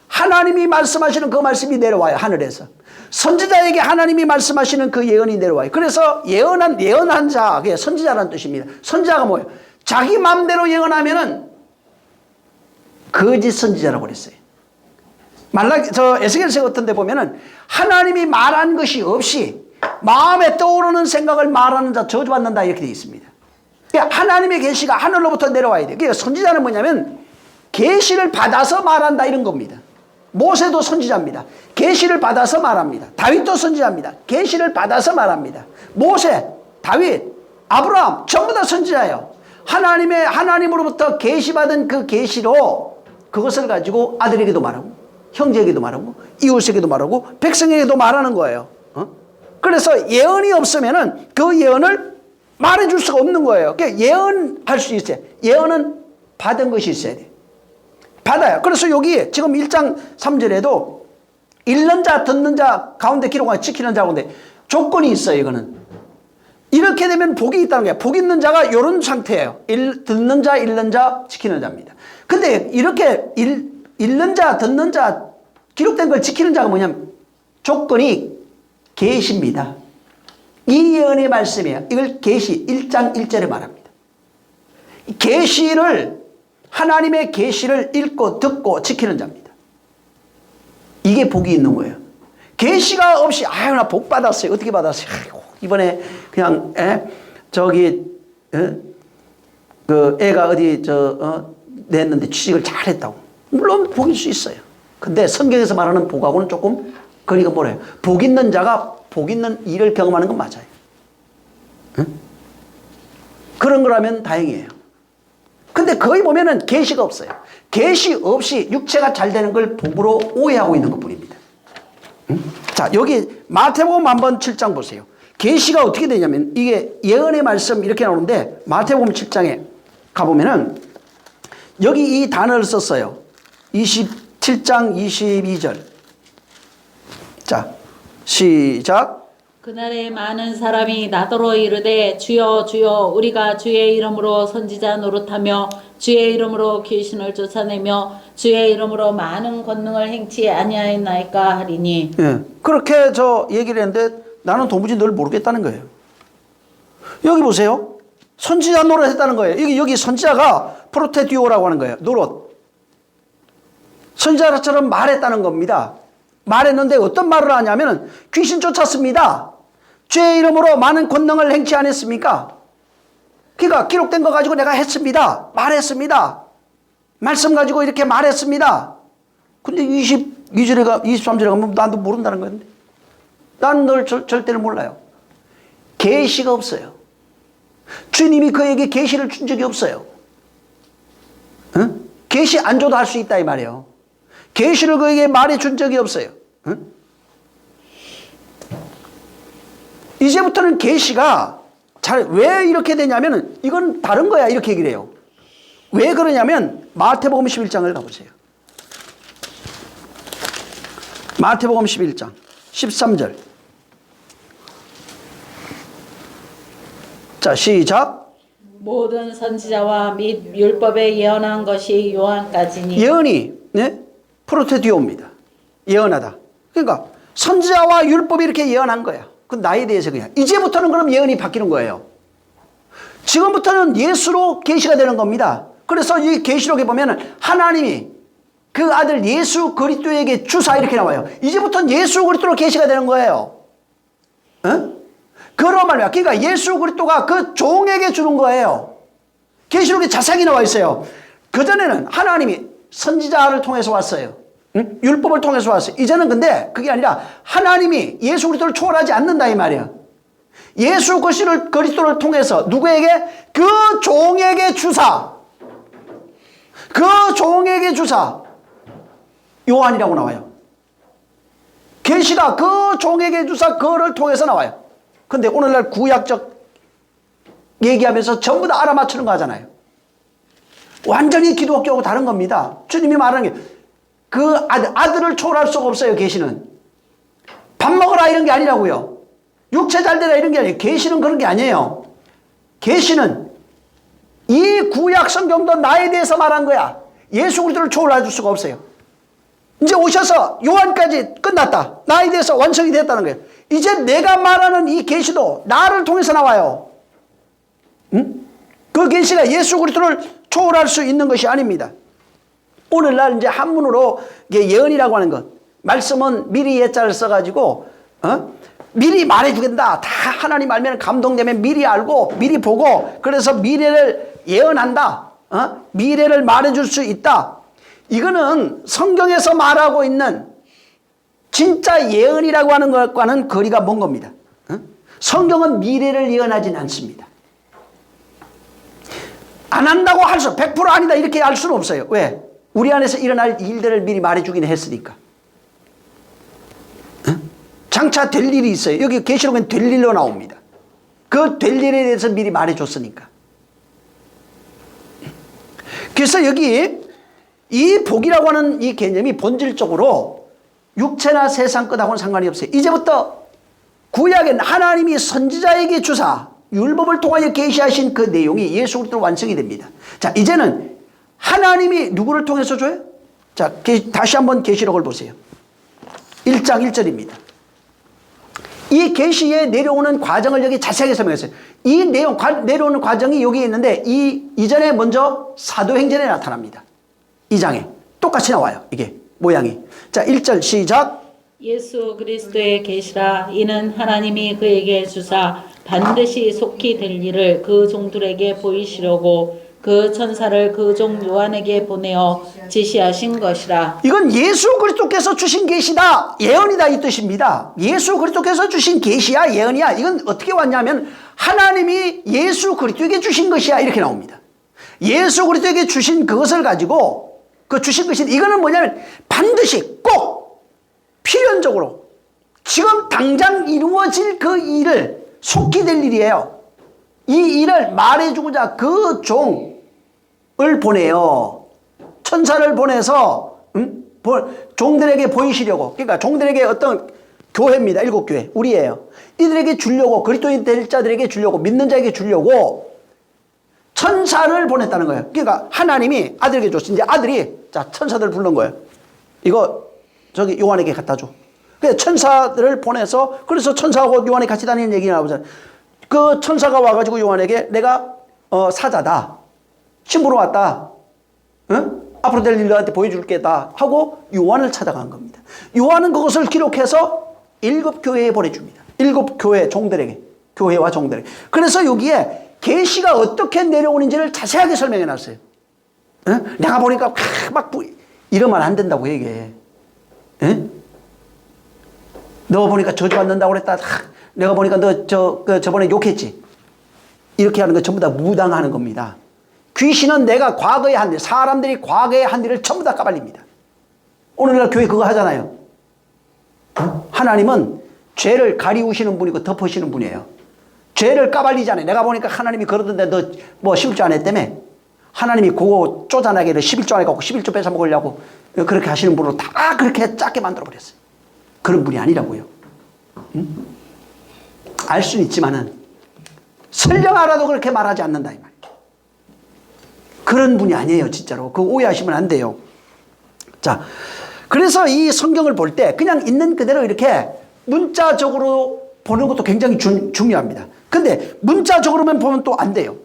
하나님이 말씀하시는 그 말씀이 내려와요. 하늘에서 선지자에게 하나님이 말씀하시는 그 예언이 내려와요. 그래서 예언한 자, 그게 선지자라는 뜻입니다. 선지자가 뭐예요? 자기 마음대로 예언하면은 거짓 선지자라고 그랬어요. 에스겔서 같은 데 보면은 하나님이 말한 것이 없이 마음에 떠오르는 생각을 말하는 자 저주받는다 이렇게 되어 있습니다. 그러니까 하나님의 계시가 하늘로부터 내려와야 돼요. 그러니까 선지자는 뭐냐면 계시를 받아서 말한다 이런 겁니다. 모세도 선지자입니다. 계시를 받아서 말합니다. 다윗도 선지자입니다. 계시를 받아서 말합니다. 모세, 다윗, 아브라함 전부 다 선지자예요. 하나님으로부터 계시받은 그 계시로 그것을 가지고 아들에게도 말하고 형제에게도 말하고 이웃에게도 말하고 백성에게도 말하는 거예요. 그래서 예언이 없으면은 그 예언을 말해줄 수가 없는 거예요. 그러니까 예언할 수 있어요. 예언은 받은 것이 있어야 돼요. 받아요. 그래서 여기 지금 1장 3절에도 읽는 자, 듣는 자 가운데 기록하고 지키는 자 가운데 조건이 있어요. 이거는 이렇게 되면 복이 있다는 거예요. 복 있는 자가 이런 상태예요. 듣는 자, 읽는 자, 지키는 자입니다. 근데 이렇게 읽는 자, 듣는 자, 기록된 걸 지키는 자가 뭐냐면 조건이 계시입니다. 이 예언의 말씀이에요. 이걸 계시 1장 1절에 말합니다. 계시를 하나님의 계시를 읽고 듣고 지키는 자입니다. 이게 복이 있는 거예요. 계시가 없이 아유 나 복 받았어요. 어떻게 받았어요? 아이고, 이번에 그냥 그 애가 어디 냈는데 취직을 잘했다고. 물론 복일 수 있어요. 근데 성경에서 말하는 복하고는 조금 거리가 멀어요. 복 있는 자가 복 있는 일을 경험하는 건 맞아요. 응? 그런 거라면 다행이에요. 근데 거기 보면은 계시가 없어요. 계시 없이 육체가 잘 되는 걸 복으로 오해하고 있는 것뿐입니다. 응? 자, 여기 마태복음 한번 7장 보세요. 계시가 어떻게 되냐면 이게 예언의 말씀 이렇게 나오는데 마태복음 7장에 가보면은 여기 이 단어를 썼어요. 27장 22절. 자, 시작. 그날에 많은 사람이 나더러 이르되 주여 주여 우리가 주의 이름으로 선지자 노릇하며 주의 이름으로 귀신을 쫓아내며 주의 이름으로 많은 권능을 행치 아니하였나이까 하리니. 예, 그렇게 얘기를 했는데 나는 도무지 널 모르겠다는 거예요. 여기 보세요. 선지자 노릇 했다는 거예요. 여기 선지자가 프로테디오라고 하는 거예요. 노릇. 선지자처럼 말했다는 겁니다. 말했는데 어떤 말을 하냐면 귀신 쫓았습니다. 죄의 이름으로 많은 권능을 행치 않았습니까? 그러니까 기록된 거 가지고 내가 했습니다. 말했습니다. 말씀 가지고 이렇게 말했습니다. 근데 23절에 가면 나도 모른다는 건데. 난 널 절대로 몰라요. 계시가 없어요. 주님이 그에게 계시를 준 적이 없어요. 응? 계시 안 줘도 할 수 있다 이 말이에요. 계시를 그에게 말해 준 적이 없어요. 응? 이제부터는 계시가 왜 이렇게 되냐면 이건 다른 거야 이렇게 얘기를 해요. 왜 그러냐면 마태복음 11장을 가보세요. 마태복음 11장 13절. 자, 시작. 모든 선지자와 및 율법에 예언한 것이 요한까지니. 예언이 프로테디오입니다. 예언하다. 그러니까 선지자와 율법이 이렇게 예언한 거야. 그 나에 대해서 그냥. 이제부터는 그럼 예언이 바뀌는 거예요. 지금부터는 예수로 계시가 되는 겁니다. 그래서 이 계시록에 보면은 하나님이 그 아들 예수 그리스도에게 주사 이렇게 나와요. 이제부터는 예수 그리스도로 계시가 되는 거예요. 그런 말이야. 그러니까 예수 그리스도가 그 종에게 주는 거예요. 계시록에 자세하게 나와 있어요. 그전에는 하나님이 선지자를 통해서 왔어요. 응? 율법을 통해서 왔어요. 이제는 근데 그게 아니라 하나님이 예수 그리스도를 초월하지 않는다 이 말이야. 예수 그리스도를 통해서 누구에게? 그 종에게 주사. 그 종에게 주사. 요한이라고 나와요. 계시가 그 종에게 주사 그를 통해서 나와요. 근데 오늘날 구약적 얘기하면서 전부 다 알아맞추는 거 하잖아요. 완전히 기독교하고 다른 겁니다. 주님이 말하는 게 그 아들을 초월할 수가 없어요. 계시는 밥 먹어라 이런 게 아니라고요. 육체 잘 되라 이런 게 아니에요. 계시는 그런 게 아니에요. 계시는 이 구약 성경도 나에 대해서 말한 거야. 예수 그리스도를 초월할 수가 없어요. 이제 오셔서 요한까지 끝났다. 나에 대해서 완성이 됐다는 거예요. 이제 내가 말하는 이 계시도 나를 통해서 나와요. 응? 그 계시가 예수 그리스도를 초월할 수 있는 것이 아닙니다. 오늘날 이제 한문으로 예언이라고 하는 것, 말씀은 미리 예자를 써가지고 미리 말해주겠다. 다 하나님 알면 감동되면 미리 알고 미리 보고 그래서 미래를 예언한다. 미래를 말해줄 수 있다. 이거는 성경에서 말하고 있는 진짜 예언이라고 하는 것과는 거리가 먼 겁니다. 성경은 미래를 예언하진 않습니다. 안 한다고 할 수, 100% 아니다 이렇게 할 수는 없어요. 왜? 우리 안에서 일어날 일들을 미리 말해주긴 했으니까. 장차 될 일이 있어요. 여기 계시록엔 될 일로 나옵니다. 그 될 일에 대해서 미리 말해줬으니까. 그래서 여기 이 복이라고 하는 이 개념이 본질적으로 육체나 세상 것하고는 상관이 없어요. 이제부터 구약엔 하나님이 선지자에게 주사 율법을 통하여 계시하신 그 내용이 예수 그리스도로 완성이 됩니다. 자, 이제는 하나님이 누구를 통해서 줘요? 자, 다시 한번 계시록을 보세요. 1장 1절입니다. 이 계시에 내려오는 과정을 여기 자세하게 설명했어요. 이 내용, 내려오는 과정이 여기 있는데 이전에 먼저 사도행전에 나타납니다. 2장에 똑같이 나와요. 이게 모양이. 자, 1절 시작. 예수 그리스도의 계시라. 이는 하나님이 그에게 주사 반드시 속히 될 일을 그 종들에게 보이시려고 그 천사를 그 종 요한에게 보내어 지시하신 것이라. 이건 예수 그리스도께서 주신 계시다, 예언이다 이 뜻입니다. 예수 그리스도께서 주신 계시야, 예언이야. 이건 어떻게 왔냐면 하나님이 예수 그리스도에게 주신 것이야 이렇게 나옵니다. 예수 그리스도에게 주신 그것을 가지고 그 주신 것이 이거는 뭐냐면 반드시 꼭 필연적으로 지금 당장 이루어질 그 일을 속히 될 일이에요. 이 일을 말해주고자 그 종을 보내요. 천사를 보내서 종들에게 보이시려고. 그러니까 종들에게 어떤 교회입니다. 7교회 우리예요. 이들에게 주려고, 그리스도인 될 자들에게 주려고, 믿는 자에게 주려고 천사를 보냈다는 거예요. 그러니까 하나님이 아들에게 줬어. 이제 아들이 자 천사들 부른 거예요. 이거 저기 요한에게 갖다 줘. 그래서 천사들을 보내서, 그래서 천사하고 요한이 같이 다니는 얘기 나오잖아요. 그 천사가 와가지고 요한에게 내가 사자다, 신부로 왔다, 응? 앞으로 될 일 너한테 보여줄 게다 하고 요한을 찾아간 겁니다. 요한은 그것을 기록해서 7교회에 보내줍니다. 7교회 종들에게, 교회와 종들에게. 그래서 여기에 계시가 어떻게 내려오는지를 자세하게 설명해 놨어요. 응? 내가 보니까 막 이러면 안 된다고 얘기해. 응? 너 보니까 저주받는다고 그랬다. 내가 보니까 너 저번에 욕했지. 이렇게 하는 거 전부 다 무당하는 겁니다. 귀신은 내가 과거에 한 일, 사람들이 과거에 한 일을 전부 다 까발립니다. 오늘날 교회 그거 하잖아요. 하나님은 죄를 가리우시는 분이고 덮으시는 분이에요. 죄를 까발리잖아요. 내가 보니까 하나님이 그러던데 너 뭐 11조 안 했다며? 하나님이 그거 쪼잔하게 11조 안 해갖고 11조 뺏어 먹으려고 그렇게 하시는 분으로 다 그렇게 작게 만들어버렸어요. 그런 분이 아니라고요. 응? 알 수는 있지만은 설령 알아도 그렇게 말하지 않는다 이 말이에요. 그런 분이 아니에요 진짜로. 그거 오해하시면 안 돼요. 자, 그래서 이 성경을 볼 때 그냥 있는 그대로 이렇게 문자적으로 보는 것도 굉장히 중요합니다. 근데 문자적으로만 보면 또 안 돼요.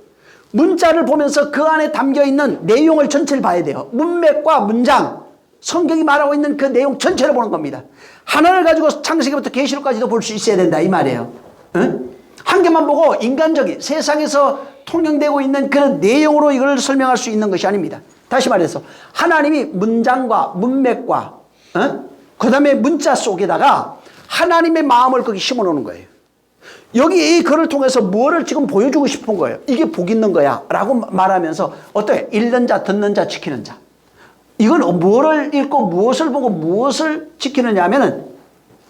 문자를 보면서 그 안에 담겨있는 내용을 전체를 봐야 돼요. 문맥과 문장, 성경이 말하고 있는 그 내용 전체를 보는 겁니다. 하나를 가지고 창세기부터 계시록까지도 볼 수 있어야 된다 이 말이에요. 응? 한 개만 보고 인간적인 세상에서 통용되고 있는 그런 내용으로 이걸 설명할 수 있는 것이 아닙니다. 다시 말해서 하나님이 문장과 문맥과 그 다음에 문자 속에다가 하나님의 마음을 거기 심어놓는 거예요. 여기 이 글을 통해서 뭐를 지금 보여주고 싶은 거예요. 이게 복 있는 거야 라고 말하면서 어떻게 읽는 자, 듣는 자, 지키는 자. 이건 뭐를 읽고 무엇을 보고 무엇을 지키느냐 하면은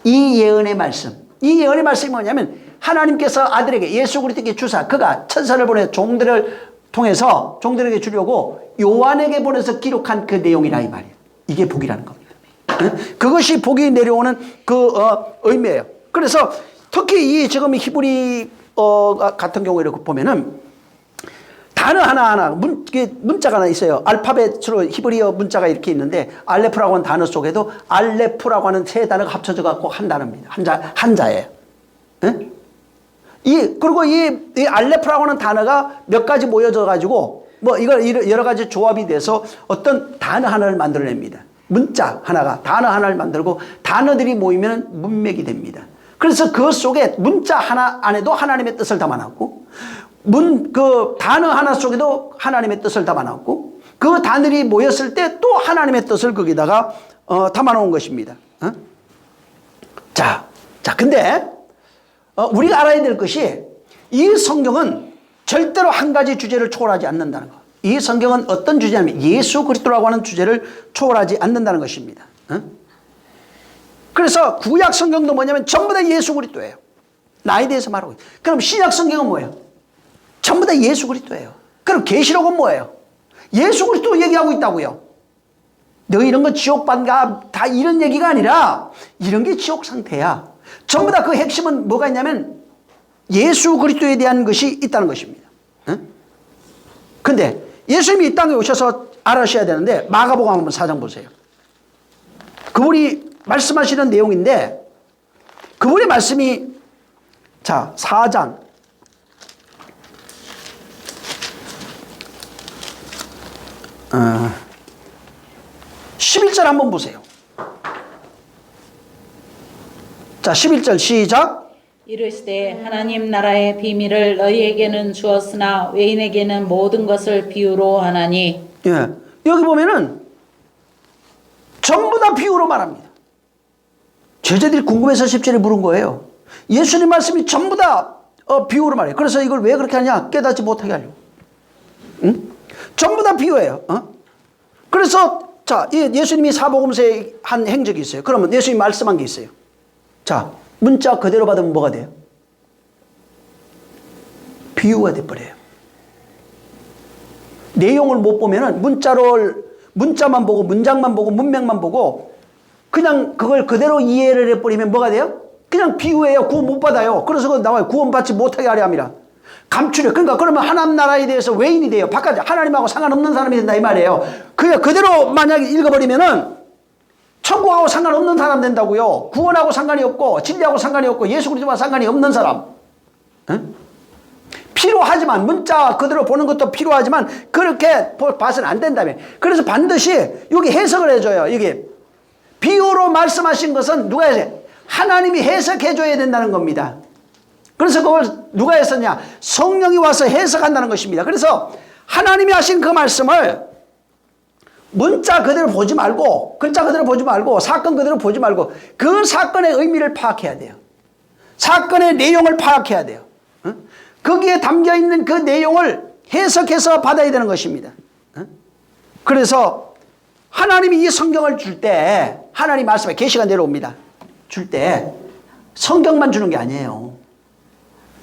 이 예언의 말씀. 이 예언의 말씀이 뭐냐면 하나님께서 아들에게 예수 그리스도께 주사 그가 천사를 보내 종들을 통해서 종들에게 주려고 요한에게 보내서 기록한 그 내용이라 이 말이에요. 이게 복이라는 겁니다. 그것이 복이 내려오는 그 의미예요. 그래서 특히 이 지금 히브리 같은 경우에 이렇게 보면은 단어 하나하나 문자가 하나 있어요. 알파벳으로 히브리어 문자가 이렇게 있는데 알레프라고 하는 단어 속에도 알레프라고 하는 세 단어가 합쳐져 갖고 한 단어입니다. 한자예요. 네? 그리고 이 알레프라고 하는 단어가 몇 가지 모여져 가지고 뭐 이걸 여러 가지 조합이 돼서 어떤 단어 하나를 만들어냅니다. 문자 하나가 단어 하나를 만들고 단어들이 모이면 문맥이 됩니다. 그래서 그 속에 문자 하나 안에도 하나님의 뜻을 담아놨고 그 단어 하나 속에도 하나님의 뜻을 담아놨고 그 단어들이 모였을 때 또 하나님의 뜻을 거기다가 담아놓은 것입니다. 자, 근데 우리가 알아야 될 것이 이 성경은 절대로 한 가지 주제를 초월하지 않는다는 것. 이 성경은 어떤 주제냐면 예수 그리스도라고 하는 주제를 초월하지 않는다는 것입니다. 그래서 구약 성경도 뭐냐면 전부 다 예수 그리스도예요. 나에 대해서 말하고 있어요. 그럼 신약 성경은 뭐예요? 전부 다 예수 그리스도예요. 그럼 계시록은 뭐예요? 예수 그리스도 얘기하고 있다고요. 너 이런 거 지옥 받는가 다 이런 얘기가 아니라 이런 게 지옥 상태야. 전부 다 그 핵심은 뭐가 있냐면 예수 그리스도에 대한 것이 있다는 것입니다. 근데 예수님이 이 땅에 오셔서 알아셔야 되는데 마가복음 한번 4장 보세요. 그분이 말씀하시는 내용인데 그분의 말씀이 자 4장 11절 한번 보세요. 자, 11절 시작. 이르시되 하나님 나라의 비밀을 너희에게는 주었으나 외인에게는 모든 것을 비유로 하나니. 예. 여기 보면은 전부 다 비유로 말합니다. 제자들이 궁금해서 10절에 물은 거예요. 예수님 말씀이 전부 다 비유로 말해요. 그래서 이걸 왜 그렇게 하냐? 깨닫지 못하게 하려고. 응? 전부 다 비유예요. 그래서 자, 예수님이 사복음서에 한 행적이 있어요. 그러면 예수님이 말씀한 게 있어요. 자, 문자 그대로 받으면 뭐가 돼요? 비유가 돼버려요. 내용을 못 보면은 문자만 보고 문장만 보고 문맥만 보고 그냥 그걸 그대로 이해를 해버리면 뭐가 돼요? 그냥 비유예요. 구원 못 받아요. 그래서 그 나와요. 구원받지 못하게 하려 함이라. 감추려. 그러니까 그러면 하나님 나라에 대해서 외인이 돼요. 바깥에 하나님하고 상관없는 사람이 된다 이 말이에요. 그냥 그대로 만약에 읽어버리면은 천국하고 상관없는 사람 된다고요. 구원하고 상관이 없고 진리하고 상관이 없고 예수 그리스도와 상관이 없는 사람. 응? 필요하지만 문자 그대로 보는 것도 필요하지만 그렇게 봐서는 안 된다며. 그래서 반드시 여기 해석을 해줘요. 여기 비유로 말씀하신 것은 누가 해서 하나님이 해석해 줘야 된다는 겁니다. 그래서 그걸 누가 했었냐? 성령이 와서 해석한다는 것입니다. 그래서 하나님이 하신 그 말씀을 문자 그대로 보지 말고 글자 그대로 보지 말고 사건 그대로 보지 말고 그 사건의 의미를 파악해야 돼요. 사건의 내용을 파악해야 돼요. 거기에 담겨있는 그 내용을 해석해서 받아야 되는 것입니다. 그래서 하나님이 이 성경을 줄 때 하나님 말씀에 계시가 내려옵니다. 줄 때 성경만 주는 게 아니에요.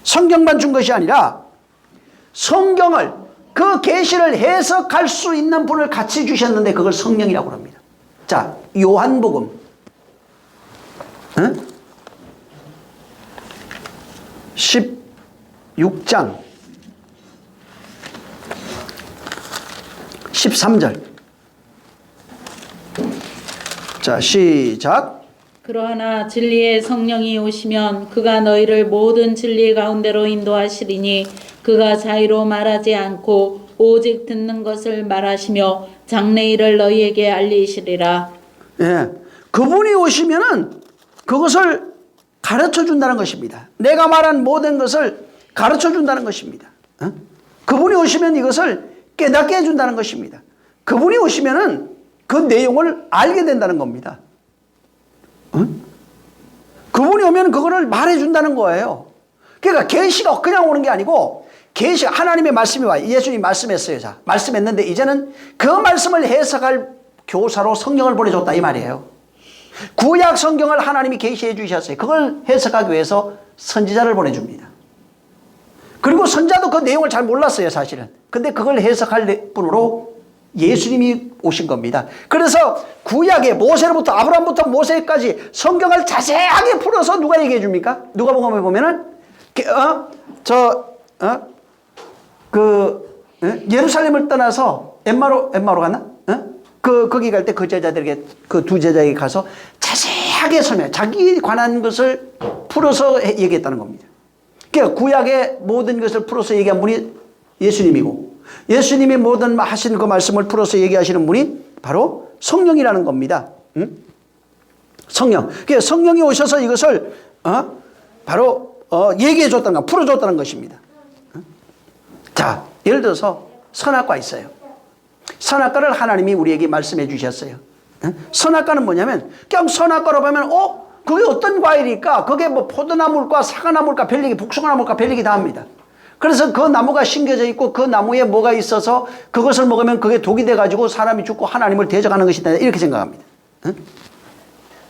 성경만 준 것이 아니라 성경을 그 계시를 해석할 수 있는 분을 같이 주셨는데 그걸 성령이라고 합니다. 자, 요한복음 16장 13절. 자, 시작. 그러나 진리의 성령이 오시면 그가 너희를 모든 진리 가운데로 인도하시리니 그가 자의로 말하지 않고 오직 듣는 것을 말하시며 장래일을 너희에게 알리시리라. 예, 그분이 오시면은 그것을 가르쳐 준다는 것입니다. 내가 말한 모든 것을 가르쳐 준다는 것입니다. 그분이 오시면 이것을 깨닫게 해준다는 것입니다. 그분이 오시면은 그 내용을 알게 된다는 겁니다. 그분이 오면 그거를 말해준다는 거예요. 그러니까 계시가 그냥 오는 게 아니고 계시가 하나님의 말씀이 와요. 예수님이 말씀했어요. 자, 말씀했는데 이제는 그 말씀을 해석할 교사로 성경을 보내줬다 이 말이에요. 구약 성경을 하나님이 계시해 주셨어요. 그걸 해석하기 위해서 선지자를 보내줍니다. 그리고 선자도 그 내용을 잘 몰랐어요, 사실은. 근데 그걸 해석할 분으로 예수님이 오신 겁니다. 그래서 구약에 모세로부터 아브라함부터 모세까지 성경을 자세하게 풀어서 누가 얘기해 줍니까? 누가복음에 보면은 예루살렘을 떠나서 엠마로 갔나? 거기 갈 때 그 제자들에게 그 두 제자에게 가서 자세하게 설명, 자기 관한 것을 풀어서 얘기했다는 겁니다. 그러니까 구약의 모든 것을 풀어서 얘기한 분이 예수님이고 예수님이 모든 하시는 그 말씀을 풀어서 얘기하시는 분이 바로 성령이라는 겁니다. 성령. 그러니까 성령이 오셔서 이것을 바로 얘기해 줬다는 거, 풀어 줬다는 것입니다. 자, 예를 들어서 선악과 있어요. 선악과를 하나님이 우리에게 말씀해 주셨어요. 선악과는 뭐냐면 그냥 선악과로 보면 그게 어떤 과일일까? 그게 뭐 포도나무일까 사과나무일까 별얘기 복숭아나무일까 별얘기 다 합니다. 그래서 그 나무가 심겨져 있고 그 나무에 뭐가 있어서 그것을 먹으면 그게 독이 돼가지고 사람이 죽고 하나님을 대적하는 것이다 이렇게 생각합니다.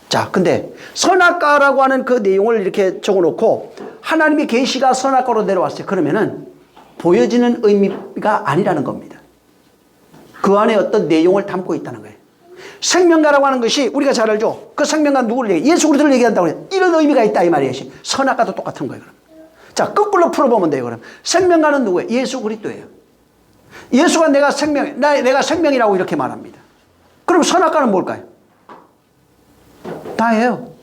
자, 근데 선악과라고 하는 그 내용을 이렇게 적어놓고 하나님의 계시가 선악과로 내려왔어요. 그러면은 보여지는 의미가 아니라는 겁니다. 그 안에 어떤 내용을 담고 있다는 거예요. 생명가라고 하는 것이 우리가 잘 알죠. 그 생명가 누구를 얘기해? 예수 그리스도를 얘기한다고 해요. 이런 의미가 있다 이 말이에요. 선악과도 똑같은 거예요. 그럼. 자, 거꾸로 풀어보면 돼요. 그럼 생명가는 누구예요? 예수 그리스도예요. 예수가 내가 생명이라고 이렇게 말합니다. 그럼 선악과는 뭘까요? 다예요.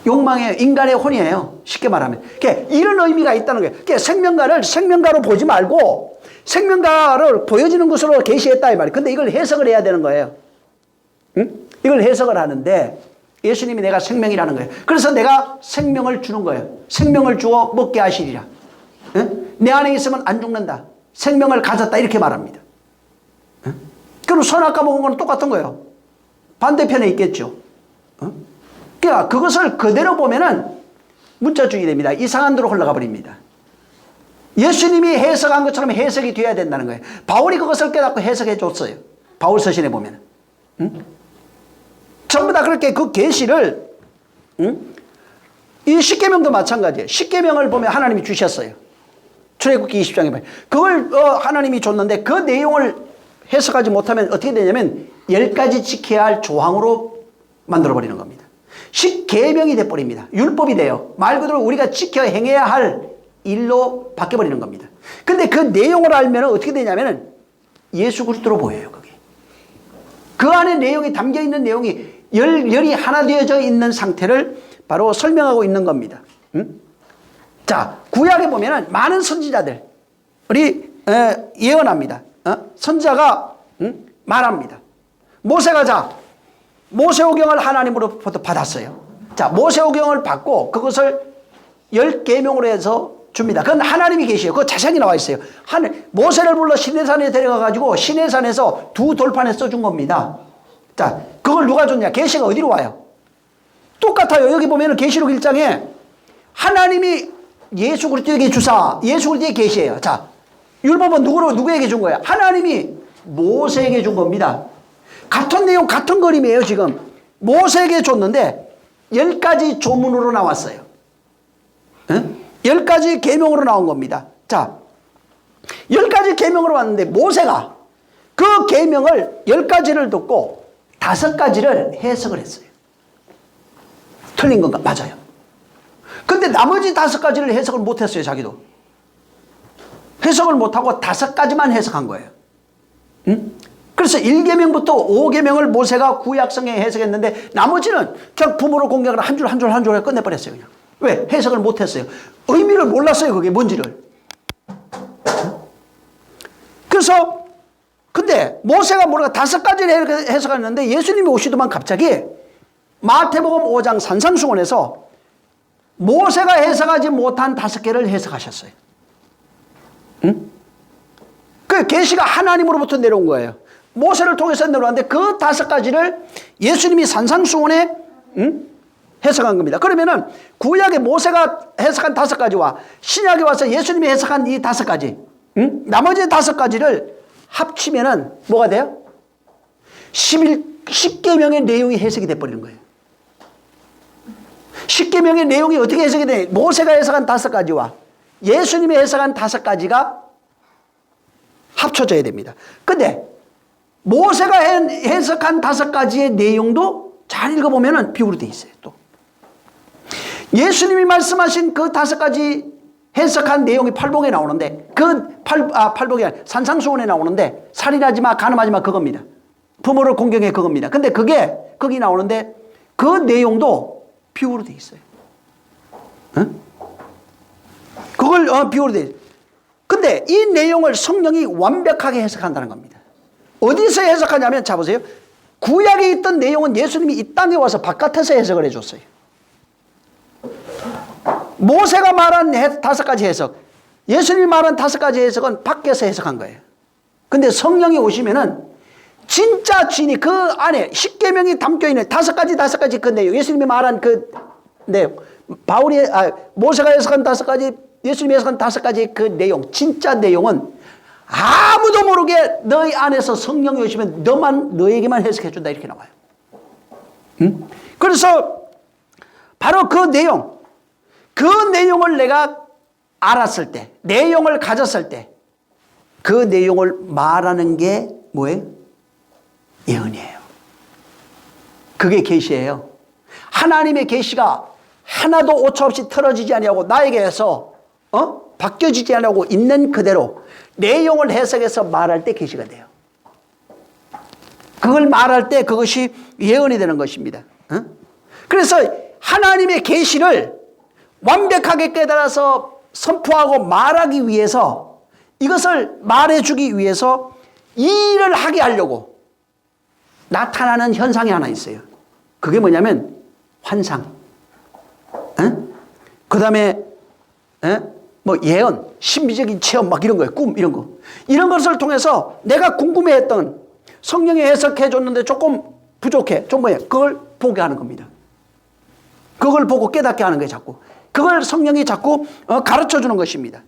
욕망이에요. 인간의 혼이에요. 쉽게 말하면. 그러니까 이런 의미가 있다는 거예요. 그러니까 생명가를 생명가로 보지 말고 생명가를 보여지는 것으로 계시했다 이 말이에요. 근데 이걸 해석을 해야 되는 거예요. 응? 이걸 해석을 하는데 예수님이 내가 생명이라는 거예요. 그래서 내가 생명을 주는 거예요. 생명을 주어 먹게 하시리라. 내 안에 있으면 안 죽는다. 생명을 가졌다 이렇게 말합니다. 그럼 선악과 먹은 건 똑같은 거예요. 반대편에 있겠죠. 그러니까 그것을 그대로 보면은 문자주의 됩니다. 이상한 데로 흘러가 버립니다. 예수님이 해석한 것처럼 해석이 돼야 된다는 거예요. 바울이 그것을 깨닫고 해석해 줬어요. 바울 서신에 보면. 전부 다 그렇게 그 계시를 이 십계명도 마찬가지예요. 십계명을 보면 하나님이 주셨어요. 출애굽기 20장에 보면 그걸 하나님이 줬는데 그 내용을 해석하지 못하면 어떻게 되냐면 10가지 지켜야 할 조항으로 만들어버리는 겁니다. 십계명이 돼버립니다. 율법이 돼요. 말 그대로 우리가 지켜 행해야 할 일로 바뀌어버리는 겁니다. 근데 그 내용을 알면 어떻게 되냐면 예수 그리스도로 보여요. 그게. 그 안에 내용이 담겨있는 내용이 열이 하나 되어져 있는 상태를 바로 설명하고 있는 겁니다. 자, 구약에 보면은 많은 선지자들이 예언합니다. 선지자가 말합니다. 모세가 자 모세오경을 하나님으로부터 받았어요. 자, 모세오경을 받고 그것을 10계명으로 해서 줍니다. 그건 하나님이 계시요. 그거 자세히 나와 있어요. 모세를 불러 시내산에 데려가가지고 시내산에서 두 돌판에 써준 겁니다. 자, 그걸 누가 줬냐? 계시가 어디로 와요? 똑같아요. 여기 보면은 계시록 1장에 하나님이 예수 그리스도에게 주사, 예수 그리스도의 계시예요. 자, 율법은 누구에게 준 거예요? 하나님이 모세에게 준 겁니다. 같은 내용, 같은 그림이에요, 지금. 모세에게 줬는데 10가지 조문으로 나왔어요. 10가지 계명으로 나온 겁니다. 자, 10가지 계명으로 왔는데 모세가 그 계명을 10가지를 듣고 5가지를 해석을 했어요. 틀린 건가? 맞아요. 근데 나머지 5가지를 해석을 못했어요, 자기도. 해석을 못하고 5가지만 해석한 거예요. 그래서 1계명부터 5계명을 모세가 구약성에 해석했는데 나머지는 그냥 부모로 공격을 한 줄 한 줄 한 줄에 끝내버렸어요. 그냥. 왜? 해석을 못했어요. 의미를 몰랐어요. 그게 뭔지를. 그래서 근데 모세가 뭐라고 5가지를 해석했는데 예수님이 오시더만 갑자기 마태복음 5장 산상수훈에서 모세가 해석하지 못한 5개를 해석하셨어요. 그 계시가 하나님으로부터 내려온 거예요. 모세를 통해서 내려왔는데 그 5가지를 예수님이 산상수훈에 해석한 겁니다. 그러면은 구약에 모세가 해석한 5가지와 신약에 와서 예수님이 해석한 이 5가지, 나머지 5가지를 합치면은 뭐가 돼요? 10계명의 내용이 해석이 돼버리는 거예요. 10계명의 내용이 어떻게 해석이 돼? 모세가 해석한 5가지와 예수님이 해석한 5가지가 합쳐져야 됩니다. 근데 모세가 해석한 5가지의 내용도 잘 읽어보면 비유로 돼 있어요. 또 예수님이 말씀하신 그 5가지 해석한 내용이 팔복에 나오는데 팔복이 아니라 산상수훈에 나오는데 살인하지 마, 간음하지 마 그겁니다. 부모를 공경해 그겁니다. 근데 그게 거기 나오는데 그 내용도 비유로 돼 있어요. 그걸 비유로 돼 있어요. 근데 이 내용을 성령이 완벽하게 해석한다는 겁니다. 어디서 해석하냐면 자 보세요. 구약에 있던 내용은 예수님이 이 땅에 와서 바깥에서 해석을 해줬어요. 모세가 말한 5가지 해석, 예수님이 말한 5가지 해석은 밖에서 해석한 거예요. 근데 성령이 오시면은 진짜 진이 그 안에 10계명이 담겨있는 5가지 그 내용, 예수님이 말한 그 내용, 모세가 해석한 5가지, 예수님이 해석한 5가지 그 내용, 진짜 내용은 아무도 모르게 너희 안에서 성령이 오시면 너에게만 해석해준다 이렇게 나와요. 그래서 바로 그 내용을 내가 알았을 때, 내용을 가졌을 때 그 내용을 말하는 게 뭐예요? 예언이에요. 그게 계시예요. 하나님의 계시가 하나도 오차 없이 틀어지지 아니하고 나에게서 바뀌어지지 아니하고 있는 그대로 내용을 해석해서 말할 때 계시가 돼요. 그걸 말할 때 그것이 예언이 되는 것입니다. 그래서 하나님의 계시를 완벽하게 깨달아서 선포하고 말하기 위해서 이것을 말해주기 위해서 이 일을 하게 하려고 나타나는 현상이 하나 있어요. 그게 뭐냐면 환상, 그 다음에 뭐 예언, 신비적인 체험 막 이런 거예요. 꿈 이런 거. 이런 것을 통해서 내가 궁금해했던 성령이 해석해 줬는데 조금 부족해. 좀 뭐예요? 그걸 보게 하는 겁니다. 그걸 보고 깨닫게 하는 거예요. 자꾸. 그걸 성령이 자꾸 가르쳐 주는 것입니다.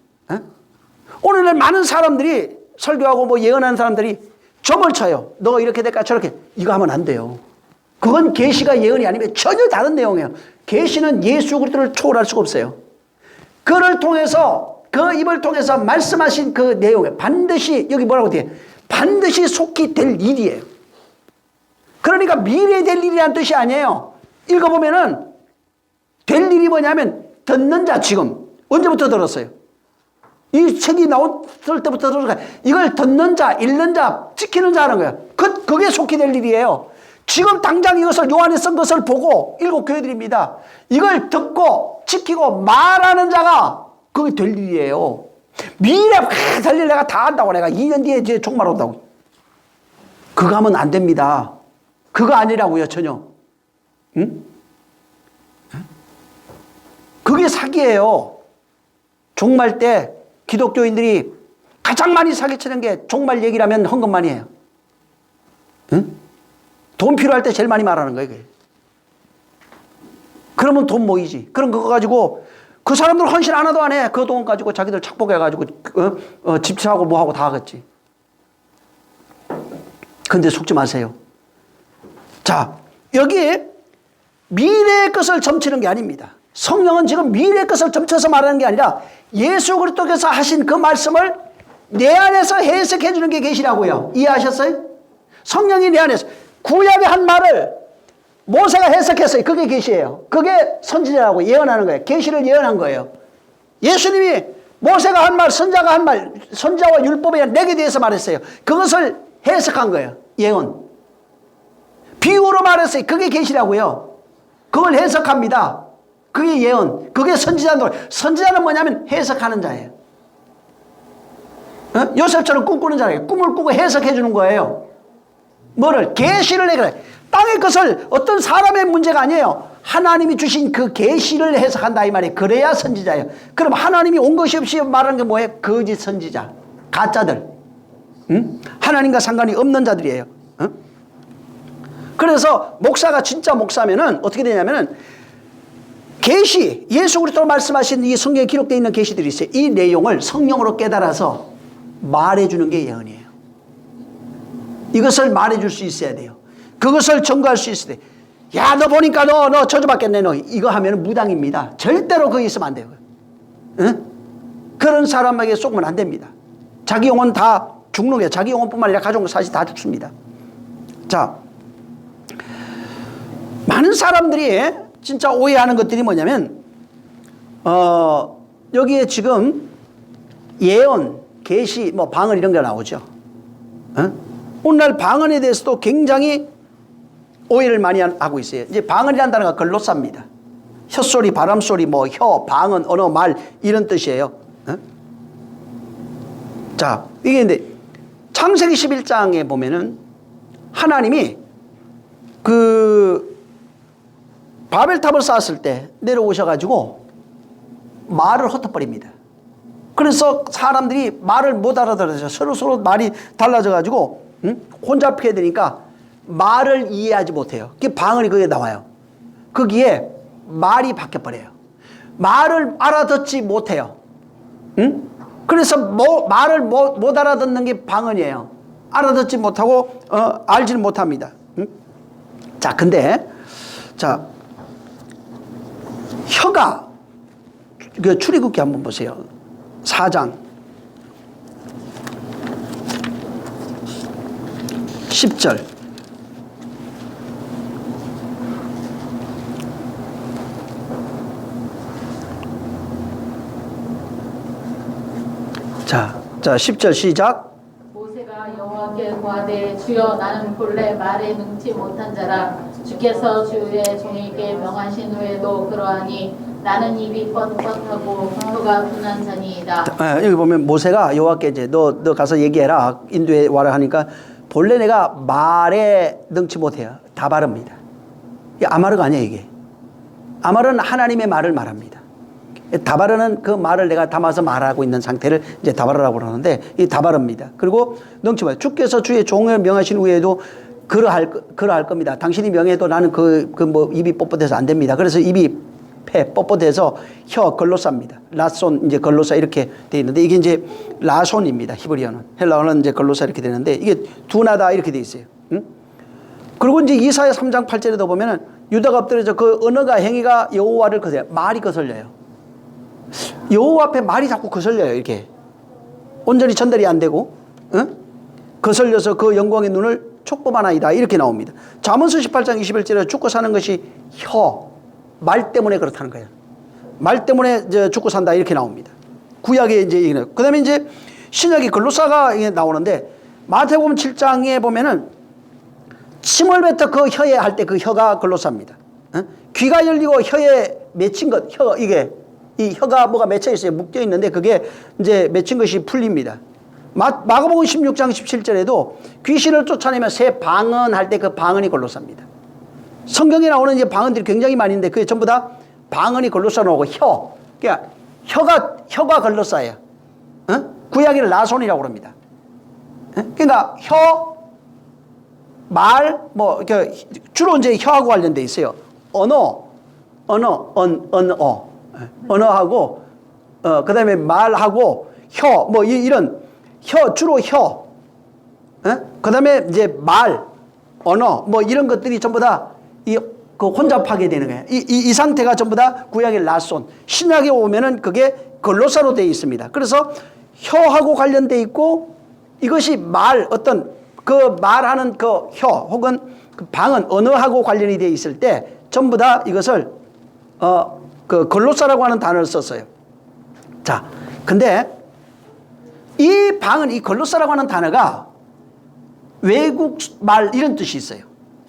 오늘날 많은 사람들이 설교하고 뭐 예언하는 사람들이 점을 쳐요. 너 이렇게 될까 저렇게. 이거 하면 안 돼요. 그건 계시가 예언이 아니면 전혀 다른 내용이에요. 계시는 예수 그리스도를 초월할 수가 없어요. 그를 통해서 그 입을 통해서 말씀하신 그 내용에 반드시 여기 뭐라고 돼? 반드시 속히 될 일이에요. 그러니까 미래에 될 일이라는 뜻이 아니에요. 읽어보면은 될 일이 뭐냐면 듣는 자 지금 언제부터 들었어요? 이 책이 나왔을 때부터 들었어요. 이걸 듣는 자, 읽는 자, 지키는 자 하는 거예요. 그게 속히 될 일이에요. 지금 당장 이것을 요한이 쓴 것을 보고 일곱 교회들입니다. 이걸 듣고 지키고 말하는 자가 그게 될 일이에요. 미래 될 일 내가 다 한다고 내가 2년 뒤에 이제 종말 온다고. 그거 하면 안 됩니다. 그거 아니라고요 전혀. 응? 그게 사기예요. 종말 때 기독교인들이 가장 많이 사기치는 게 종말 얘기라면 헌금만이에요. 응? 돈 필요할 때 제일 많이 말하는 거예요. 그게. 그러면 돈 모이지. 그럼 그거 가지고 그 사람들 헌신 하나도 안 해. 그 돈 가지고 자기들 착복해가지고 집사하고 뭐하고 다 하겠지. 근데 속지 마세요. 자, 여기 미래의 것을 점치는 게 아닙니다. 성령은 지금 미래의 것을 점쳐서 말하는 게 아니라 예수 그리스도께서 하신 그 말씀을 내 안에서 해석해 주는 게 계시라고요. 이해하셨어요? 성령이 내 안에서 구약의 한 말을 모세가 해석했어요. 그게 계시예요. 그게 선지자라고 예언하는 거예요. 계시를 예언한 거예요. 예수님이 모세가 한 말, 선자가 한 말, 선자와 율법에 내게 대해서 말했어요. 그것을 해석한 거예요. 예언. 비유로 말했어요. 그게 계시라고요. 그걸 해석합니다. 그게 예언. 그게 선지자는 선지자는 뭐냐면 해석하는 자예요. 요셉처럼 꿈꾸는 자예요. 꿈을 꾸고 해석해 주는 거예요. 뭐를? 계시를 내그래. 땅의 것을 어떤 사람의 문제가 아니에요. 하나님이 주신 그 계시를 해석한다 이 말이에요. 그래야 선지자예요. 그럼 하나님이 온 것이 없이 말하는 게 뭐예요? 거짓 선지자, 가짜들. 응? 하나님과 상관이 없는 자들이에요. 응? 그래서 목사가 진짜 목사면은 어떻게 되냐면은 계시, 예수 그리스도로 말씀하신 이 성경에 기록되어 있는 계시들이 있어요. 이 내용을 성령으로 깨달아서 말해주는 게 예언이에요. 이것을 말해줄 수 있어야 돼요. 그것을 전가할 수 있어야 돼요. 야, 너 보니까 너 저주받겠네, 너. 이거 하면 무당입니다. 절대로 거기 있으면 안 돼요. 응? 그런 사람에게 속으면 안 됩니다. 자기 영혼 다 죽는 거예요. 자기 영혼뿐만 아니라 가족 사실 다 죽습니다. 자, 많은 사람들이 진짜 오해하는 것들이 뭐냐면 여기에 지금 예언, 계시, 뭐 방언 이런 게 나오죠. 오늘날 방언에 대해서도 굉장히 오해를 많이 하고 있어요. 이제 방언이라는 단어가 글로사입니다. 혓소리, 바람소리, 뭐 혀, 방언, 언어, 말 이런 뜻이에요. 자, 이게 근데 창세기 11장에 보면은 하나님이 그 바벨탑을 쌓았을 때 내려오셔가지고 말을 흩어버립니다. 그래서 사람들이 말을 못 알아들어서 서로 말이 달라져가지고 혼잡하게 되니까 말을 이해하지 못해요. 그게 방언이 거기에 나와요. 거기에 말이 바뀌어버려요. 말을 알아듣지 못해요. 응? 그래서 말을 못 알아듣는 게 방언이에요. 알아듣지 못하고 알지는 못합니다. 응? 자, 근데 자 혀가 그 출애굽기 한번 보세요. 4장 10절. 자, 10절 시작. 모세가 여호와께 고하되 주여 나는 본래 말에 능치 못한 자라 주께서 주의 종에게 명하신 후에도 그러하니 나는 입이 뻣뻣하고 혀가 둔한 자니이다. 여기 보면 모세가 여호와께 이제 너 가서 얘기해라, 인도에 와라 하니까 본래 내가 말에 능치 못해요. 다 바릅니다. 이게 아마르가 아니에요. 이게 아말은 하나님의 말을 말합니다. 다바르는 그 말을 내가 담아서 말하고 있는 상태를 이제 다바르라고 그러는데 이 다바르입니다. 그리고 넘쳐봐요. 주께서 주의 종을 명하신 후에도 그러할 겁니다. 당신이 명해도 나는 뭐 입이 뻣뻣해서 안 됩니다. 그래서 입이 뻣뻣해서 혀 걸로사입니다. 라손 이제 걸로사 이렇게 돼 있는데 이게 이제 라손입니다. 히브리어는. 헬라어는 이제 걸로사 이렇게 되는데 이게 둔하다 이렇게 돼 있어요. 응? 그리고 이제 이사야 3장 8절에도 보면은 유다가 엎드려져 그 언어가 행위가 여호와를 거슬려요. 말이 거슬려요. 여호와 앞에 말이 자꾸 거슬려요. 이렇게 온전히 전달이 안 되고 응? 거슬려서 그 영광의 눈을 촉범하나이다 이렇게 나옵니다. 잠언서 18장 21절에 죽고 사는 것이 말 때문에 그렇다는 거예요. 말 때문에 이제 죽고 산다 이렇게 나옵니다. 구약에 이제 그다음에 이제 신약이 글로사가 나오는데 마태복음 7장에 보면은 침을 뱉어 그 혀에 할 때 그 혀가 글로사입니다. 귀가 열리고 혀에 맺힌 것, 이게 이 혀가 뭐가 맺혀 있어요. 묶여 있는데 그게 이제 맺힌 것이 풀립니다. 마가복음 16장 17절에도 귀신을 쫓아내며 새 방언할 때 그 방언이 글로사입니다. 성경에 나오는 이제 방언들이 굉장히 많이 있는데 그게 전부 다 방언이 글로사 나오고 그러니까 혀가 글로사예요. 구약에는 라손이라고 합니다. 그러니까 말, 주로 이제 혀하고 관련돼 있어요. 언어하고, 그 다음에 말하고, 주로 그 다음에 이제 언어, 이런 것들이 전부 다 혼잡하게 되는 거예요. 이 상태가 전부 다 구약의 라손. 신약에 오면은 그게 글로사로 되어 있습니다. 그래서 혀하고 관련돼 있고 이것이 말하는 그 혀 혹은 그 방언, 언어하고 관련이 되어 있을 때 전부 다 이것을 그 글로사라고 하는 단어를 썼어요. 자, 근데 이 글로사라고 하는 단어가 외국 말 이런 뜻이 있어요.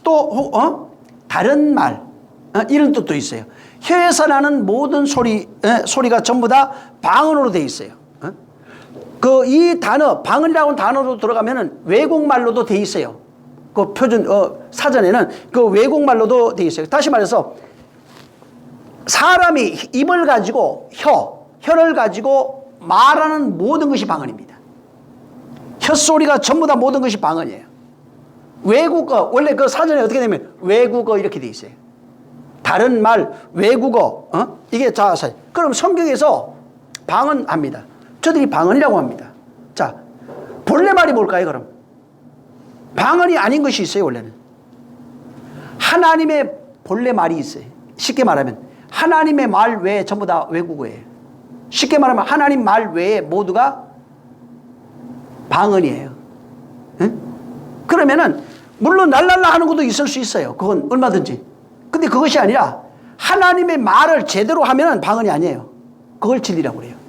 또 다른 말 이런 뜻도 있어요. 혀에서 나는 모든 소리가 전부 다 방언으로 되어 있어요. 이 단어 방언이라고 하는 단어로 들어가면은 외국말로도 돼 있어요. 그 표준 사전에는 그 외국말로도 돼 있어요. 다시 말해서 사람이 입을 가지고 혀를 가지고 말하는 모든 것이 방언입니다. 혀소리가 전부 다 모든 것이 방언이에요. 외국어 원래 그 사전에 어떻게 되면 외국어 이렇게 돼 있어요. 다른 말 외국어 이게 자사실. 그럼 성경에서 방언합니다. 저들이 방언이라고 합니다. 자, 본래 말이 뭘까요, 그럼? 방언이 아닌 것이 있어요, 원래는. 하나님의 본래 말이 있어요. 쉽게 말하면, 하나님의 말 외에 전부 다 외국어예요. 쉽게 말하면, 하나님 말 외에 모두가 방언이에요. 응? 그러면은, 물론 랄랄라 하는 것도 있을 수 있어요. 그건 얼마든지. 근데 그것이 아니라, 하나님의 말을 제대로 하면은 방언이 아니에요. 그걸 진리라고 그래요.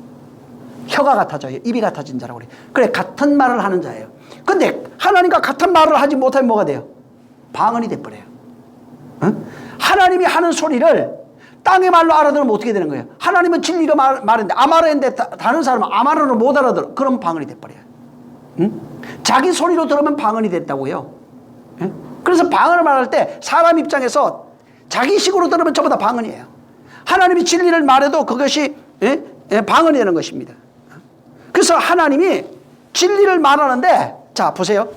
혀가 같아져요. 입이 같아진 자라고 그래요. 그래, 같은 말을 하는 자예요. 근데 하나님과 같은 말을 하지 못하면 뭐가 돼요? 방언이 돼버려요. 응? 하나님이 하는 소리를 땅의 말로 알아들으면 어떻게 되는 거예요? 하나님은 진리로 말했는데 아마르인데 다른 사람은 아마르로 못 알아들어. 그럼 방언이 돼버려요. 응? 자기 소리로 들으면 방언이 됐다고요. 응? 그래서 방언을 말할 때 사람 입장에서 자기 식으로 들으면 전부 다 방언이에요. 하나님이 진리를 말해도 그것이 방언이 되는 것입니다. 그래서 하나님이 진리를 말하는데, 자, 보세요.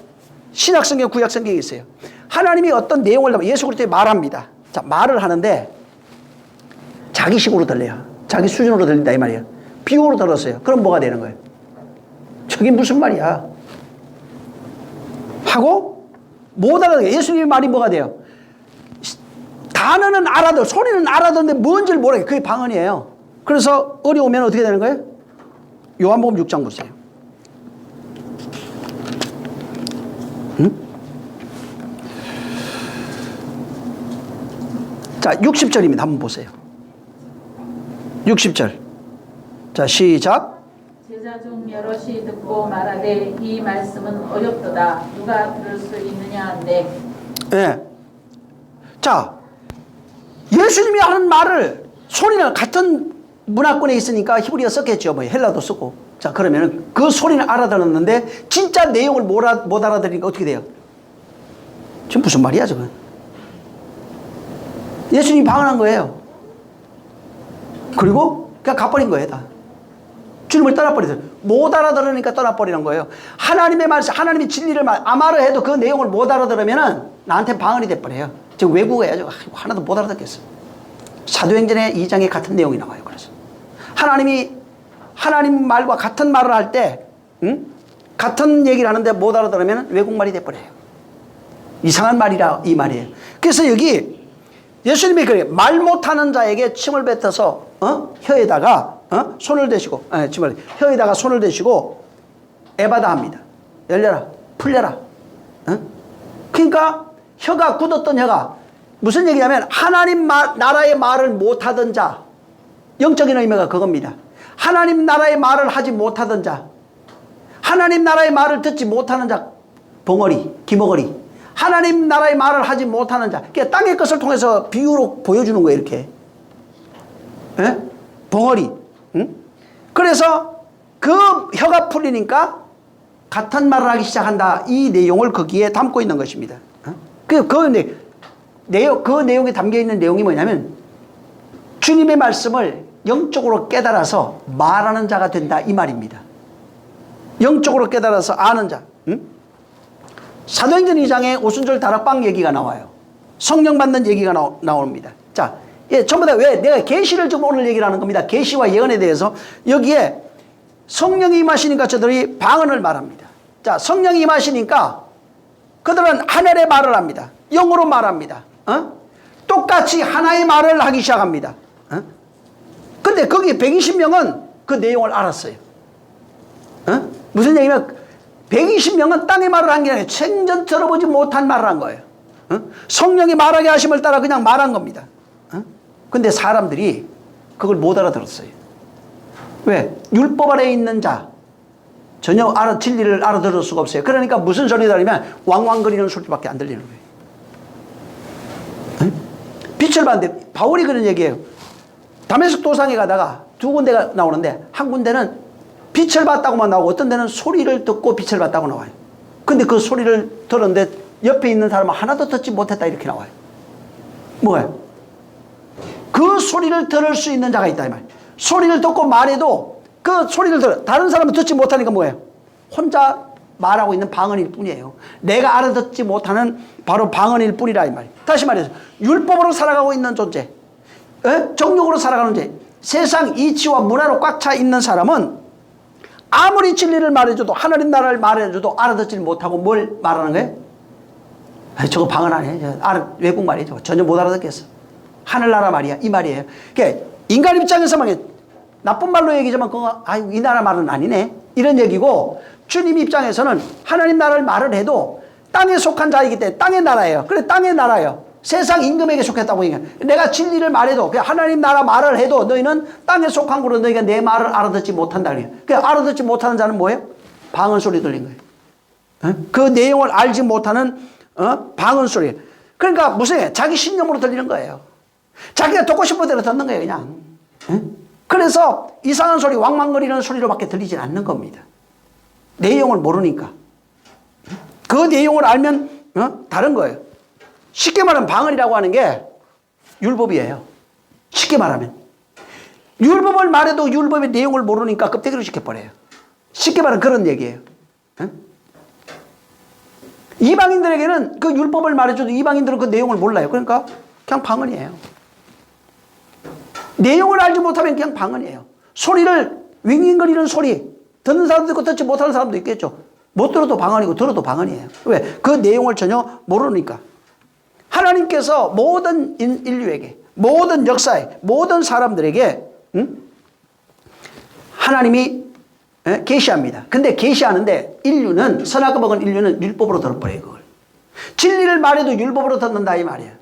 신약성경, 구약성경에 있어요. 하나님이 어떤 내용을 예수 그리스도에 말합니다. 자, 말을 하는데 자기 식으로 들려요. 자기 수준으로 들린다 이 말이에요. 비유로 들었어요. 그럼 뭐가 되는 거예요? 저게 무슨 말이야? 하고 못 알아듣게. 예수님의 말이 뭐가 돼요? 단어는 소리는 알아듣는데 뭔지를 모르게. 그게 방언이에요. 그래서 어려우면 어떻게 되는 거예요? 요한복음 6장 보세요. 응? 자, 60절입니다. 한번 보세요. 60절. 자, 시작. 제자 중 여럿이 듣고 말하되 이 말씀은 어렵도다. 누가 들을 수 있느냐 한데. 네. 자, 예수님이 하는 말을 소리는 같은 문화권에 있으니까 히브리어 썼겠죠. 헬라도 쓰고. 자, 그러면 그 소리는 알아들었는데 진짜 내용을 못 알아들으니까 어떻게 돼요? 지금 무슨 말이야, 저건? 예수님이 방언한 거예요. 그리고 그냥 가버린 거예요, 다. 주님을 떠나버리세요. 못 알아들으니까 떠나버리는 거예요. 하나님의 말씀, 하나님의 진리를 아마르 해도 그 내용을 못 알아들으면은 나한테 방언이 돼버려요. 지금 외국어야죠. 하나도 못 알아듣겠어. 사도행전의 2장에 같은 내용이 나와요. 그래서 하나님 말과 같은 말을 할 때, 같은 얘기를 하는데 못 알아들으면 외국말이 돼버려요. 이상한 말이라 이 말이에요. 그래서 여기 예수님이 그래 말 못하는 자에게 침을 뱉어서 혀에다가 손을 대시고 혀에다가 손을 대시고 에바다 합니다. 열려라, 풀려라. 그러니까 혀가 굳었던 혀가 무슨 얘기냐면 하나님 나라의 말을 못하던 자, 영적인 의미가 그겁니다. 하나님 나라의 말을 하지 못하던 자, 하나님 나라의 말을 듣지 못하는 자, 벙어리, 기머거리. 하나님 나라의 말을 하지 못하는 자, 그러니까 땅의 것을 통해서 비유로 보여주는 거예요, 이렇게. 예? 벙어리. 그래서 그 혀가 풀리니까 같은 말을 하기 시작한다. 이 내용을 거기에 담고 있는 것입니다. 그 내용에 담겨 있는 내용이 뭐냐면 주님의 말씀을 영적으로 깨달아서 말하는 자가 된다 이 말입니다. 영적으로 깨달아서 아는 자. 사도행전 2장에 오순절 다락방 얘기가 나와요. 성령 받는 얘기가 나옵니다. 자, 전부 다 왜 내가 계시를 좀 오늘 얘기를 하는 겁니다. 계시와 예언에 대해서 여기에 성령이 임하시니까 저들이 방언을 말합니다. 자, 성령이 임하시니까 그들은 하늘의 말을 합니다. 영어로 말합니다. 똑같이 하나의 말을 하기 시작합니다. 근데 거기 120명은 그 내용을 알았어요. 무슨 얘기냐면 120명은 땅의 말을 한 게 아니라 생전 들어보지 못한 말을 한 거예요. 성령이 말하게 하심을 따라 그냥 말한 겁니다. 근데 사람들이 그걸 못 알아들었어요. 왜? 율법 아래에 있는 자 전혀 진리를 알아들을 수가 없어요. 그러니까 무슨 소리다 하면 왕왕거리는 소리밖에 안 들리는 거예요. 빛을 봤는데 바울이 그런 얘기예요. 다메섹 도상에 가다가 두 군데가 나오는데 한 군데는 빛을 봤다고만 나오고 어떤 데는 소리를 듣고 빛을 봤다고 나와요. 근데 그 소리를 들었는데 옆에 있는 사람은 하나도 듣지 못했다 이렇게 나와요. 뭐예요? 그 소리를 들을 수 있는 자가 있다 이 말이에요. 소리를 듣고 말해도 그 소리를 들어 다른 사람은 듣지 못하니까 뭐예요? 혼자 말하고 있는 방언일 뿐이에요. 내가 알아듣지 못하는 바로 방언일 뿐이라 이 말이에요. 다시 말해서 율법으로 살아가고 있는 존재, 정욕으로 살아가는 존재, 세상 이치와 문화로 꽉 차 있는 사람은 아무리 진리를 말해줘도 하나님 나라를 말해줘도 알아듣지 못하고 뭘 말하는 거예요? 저거 방언 아니에요. 외국말이에요. 전혀 못 알아듣겠어. 하늘나라 말이야 이 말이에요. 그러니까 인간 입장에서만 나쁜 말로 얘기하지만 그거 이 나라 말은 아니네 이런 얘기고, 주님 입장에서는 하나님 나라를 말을 해도 땅에 속한 자이기 때문에 땅의 나라예요. 그래 땅의 나라예요. 세상 임금에게 속했다고 얘기해. 내가 진리를 말해도 그냥 하나님 나라 말을 해도 너희는 땅에 속한 거로 너희가 내 말을 알아듣지 못한다 그래요. 그러니까 알아듣지 못하는 자는 뭐예요? 방언 소리 들린 거예요. 그 내용을 알지 못하는 방언 소리. 그러니까 무슨 자기 신념으로 들리는 거예요. 자기가 듣고 싶은 대로 듣는 거예요 그냥. 그래서 이상한 소리 왕왕거리는 소리로밖에 들리진 않는 겁니다. 내용을 모르니까. 그 내용을 알면 다른 거예요. 쉽게 말하면 방언이라고 하는 게 율법이에요. 쉽게 말하면 율법을 말해도 율법의 내용을 모르니까 껍데기로 시켜버려요. 쉽게 말하면 그런 얘기예요. 이방인들에게는 그 율법을 말해줘도 이방인들은 그 내용을 몰라요. 그러니까 그냥 방언이에요. 내용을 알지 못하면 그냥 방언이에요. 소리를 윙윙거리는 소리 듣는 사람도 있고 듣지 못하는 사람도 있겠죠. 못 들어도 방언이고 들어도 방언이에요. 왜? 그 내용을 전혀 모르니까. 하나님께서 모든 인류에게, 모든 역사에, 모든 사람들에게 하나님이 계시합니다. 근데 계시하는데 인류는, 선악을 먹은 인류는 율법으로 들어버려요. 그걸. 진리를 말해도 율법으로 듣는다 이 말이에요.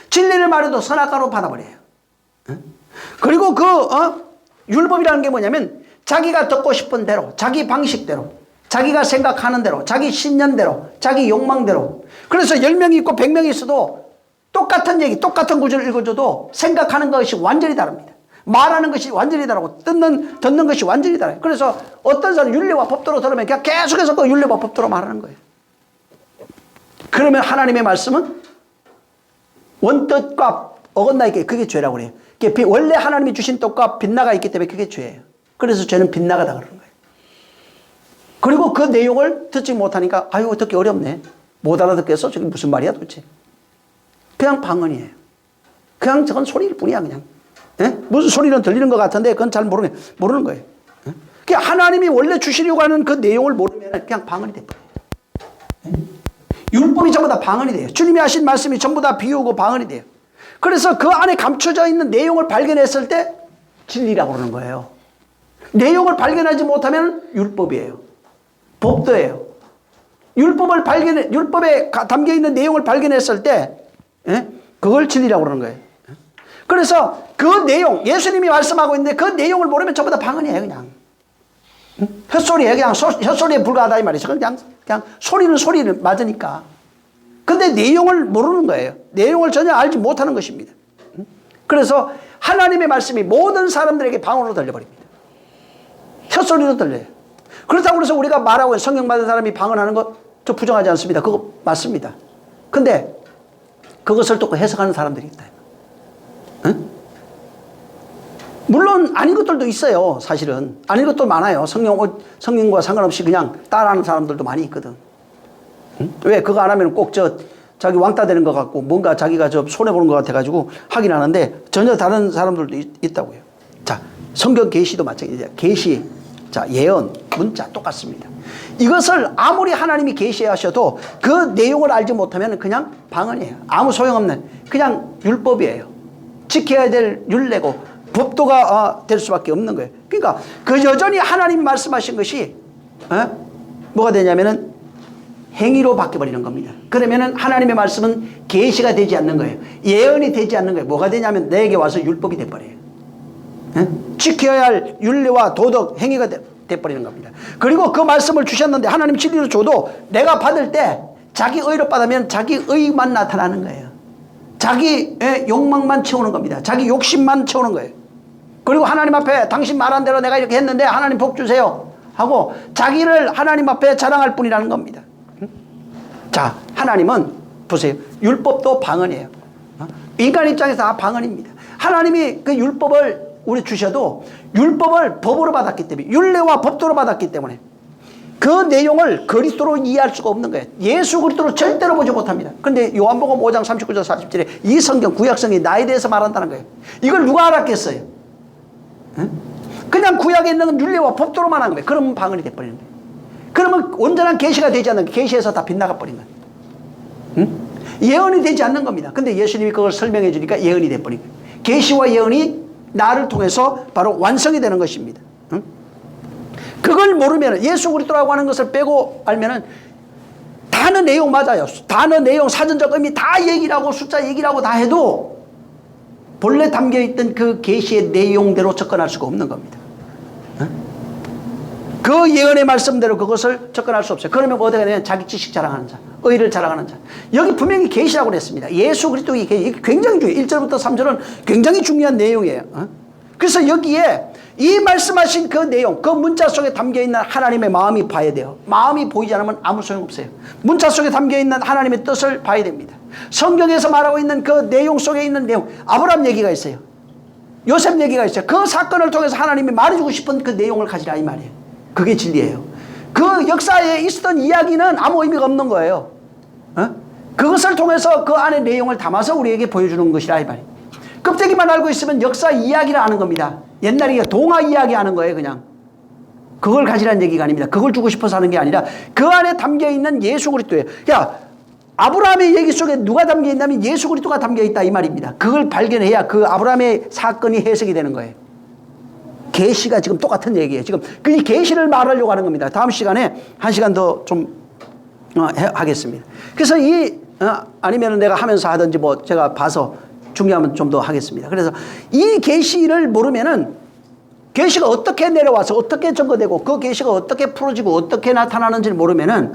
진리를 말해도 선악과로 받아버려요. 그리고 율법이라는 게 뭐냐면 자기가 듣고 싶은 대로, 자기 방식대로, 자기가 생각하는 대로, 자기 신념대로, 자기 욕망대로. 그래서 10명이 있고 100명이 있어도 똑같은 얘기, 똑같은 구절을 읽어줘도 생각하는 것이 완전히 다릅니다. 말하는 것이 완전히 다르고 듣는 것이 완전히 달라요. 그래서 어떤 사람은 윤리와 법도로 들으면 그냥 계속해서 그 윤리와 법도로 말하는 거예요. 그러면 하나님의 말씀은 원뜻과 어긋나 있게 그게 죄라고 그래요. 원래 하나님이 주신 떡과 빗나가 있기 때문에 그게 죄예요. 그래서 죄는 빗나가다 그러는 거예요. 그리고 그 내용을 듣지 못하니까 아유 듣기 어렵네. 못 알아듣겠어? 저게 무슨 말이야 도대체. 그냥 방언이에요. 그냥 저건 소리일 뿐이야 그냥. 예? 무슨 소리는 들리는 것 같은데 그건 잘 모르는 거예요. 예? 그냥 하나님이 원래 주시려고 하는 그 내용을 모르면 그냥 방언이 돼버려요. 예? 율법이 전부 다 방언이 돼요. 주님이 하신 말씀이 전부 다 비유고 방언이 돼요. 그래서 그 안에 감춰져 있는 내용을 발견했을 때 진리라고 그러는 거예요. 내용을 발견하지 못하면 율법이에요. 법도예요. 율법에 담겨 있는 내용을 발견했을 때, 예? 그걸 진리라고 그러는 거예요. 그래서 그 내용, 예수님이 말씀하고 있는데 그 내용을 모르면 전부 다 방언이에요, 그냥. 헛소리예요. 그냥 헛소리에 불과하다 이 말이죠. 그냥 소리는 맞으니까. 근데 내용을 모르는 거예요. 내용을 전혀 알지 못하는 것입니다. 그래서 하나님의 말씀이 모든 사람들에게 방언으로 들려버립니다. 헛소리로 들려요. 그렇다고 해서 우리가 말하고 성령 받은 사람이 방언하는 것 저 부정하지 않습니다. 그거 맞습니다. 근데 그것을 또 해석하는 사람들이 있다. 응? 물론 아닌 것들도 있어요. 사실은 아닌 것도 많아요. 성령과 상관없이 그냥 따라하는 사람들도 많이 있거든. 응? 왜 그거 안 하면 꼭 자기 왕따 되는 것 같고 뭔가 자기가 손해 보는 것 같아가지고 하긴 하는데 전혀 다른 사람들도 있다고요. 자, 성경 계시도 마찬가지예요. 계시, 자 예언, 문자 똑같습니다. 이것을 아무리 하나님이 계시하셔도 그 내용을 알지 못하면 그냥 방언이에요. 아무 소용없는 그냥 율법이에요. 지켜야 될 율례고 법도가 될 수밖에 없는 거예요. 그러니까 그 여전히 하나님 말씀하신 것이 뭐가 되냐면은 행위로 바뀌어버리는 겁니다. 그러면은 하나님의 말씀은 계시가 되지 않는 거예요. 예언이 되지 않는 거예요. 뭐가 되냐면 내게 와서 율법이 돼버려요. 지켜야 할 율례와 도덕 행위가 돼버리는 겁니다. 그리고 그 말씀을 주셨는데 하나님 진리로 줘도 내가 받을 때 자기 의로 받으면 자기 의만 나타나는 거예요. 자기 욕망만 채우는 겁니다. 자기 욕심만 채우는 거예요. 그리고 하나님 앞에 당신 말한 대로 내가 이렇게 했는데 하나님 복 주세요 하고 자기를 하나님 앞에 자랑할 뿐이라는 겁니다. 자, 하나님은 보세요. 율법도 방언이에요. 인간 입장에서 다 방언입니다. 하나님이 그 율법을 우리 주셔도 율법을 법으로 받았기 때문에 율례와 법도로 받았기 때문에 그 내용을 그리스도로 이해할 수가 없는 거예요. 예수 그리스도로 절대로 보지 못합니다. 그런데 요한복음 5장 39절 40절에 이 성경 구약성이 나에 대해서 말한다는 거예요. 이걸 누가 알았겠어요? 그냥 구약에 있는 건 율례와 법도로만 한 거예요. 그러면 방언이 돼버리는 거예요. 그러면 온전한 계시가 되지 않는 거예요. 계시에서 다 빗나가 버린 거예요. 예언이 되지 않는 겁니다. 근데 예수님이 그걸 설명해 주니까 예언이 돼버린 거예요. 계시와 예언이 나를 통해서 바로 완성이 되는 것입니다. 그걸 모르면 예수 그리스도라고 하는 것을 빼고 알면은 단어 내용 맞아요. 단어 내용 사전적 의미 다 얘기를 하고 숫자 얘기를 하고 다 해도 본래 담겨있던 그 계시의 내용대로 접근할 수가 없는 겁니다. 그 예언의 말씀대로 그것을 접근할 수 없어요. 그러면 어디가 되냐면 자기 지식 자랑하는 자, 의를 자랑하는 자. 여기 분명히 계시라고 그랬습니다. 예수 그리스도의 계시, 굉장히 중요해요. 1절부터 3절은 굉장히 중요한 내용이에요. 그래서 여기에 이 말씀하신 그 내용, 그 문자 속에 담겨있는 하나님의 마음이 봐야 돼요. 마음이 보이지 않으면 아무 소용없어요. 문자 속에 담겨있는 하나님의 뜻을 봐야 됩니다. 성경에서 말하고 있는 그 내용 속에 있는 내용, 아브라함 얘기가 있어요. 요셉 얘기가 있어요. 그 사건을 통해서 하나님이 말해주고 싶은 그 내용을 가지라 이 말이에요. 그게 진리예요. 그 역사에 있었던 이야기는 아무 의미가 없는 거예요. 그것을 통해서 그 안에 내용을 담아서 우리에게 보여주는 것이라 이 말이에요. 껍데기만 알고 있으면 역사 이야기를 아는 겁니다. 옛날에 동화 이야기 하는 거예요, 그냥. 그걸 가지라는 얘기가 아닙니다. 그걸 주고 싶어서 하는 게 아니라 그 안에 담겨있는 예수 그리스도예요. 야, 아브라함의 얘기 속에 누가 담겨있냐면 예수 그리스도가 담겨있다 이 말입니다. 그걸 발견해야 그 아브라함의 사건이 해석이 되는 거예요. 계시가 지금 똑같은 얘기예요. 지금 그 계시를 말하려고 하는 겁니다. 다음 시간에 한 시간 더 좀 하겠습니다. 그래서 아니면 내가 하면서 하든지 뭐 제가 봐서 중요하면 좀 더 하겠습니다. 그래서 이 계시를 모르면은 계시가 어떻게 내려와서 어떻게 증거되고 그 계시가 어떻게 풀어지고 어떻게 나타나는지를 모르면은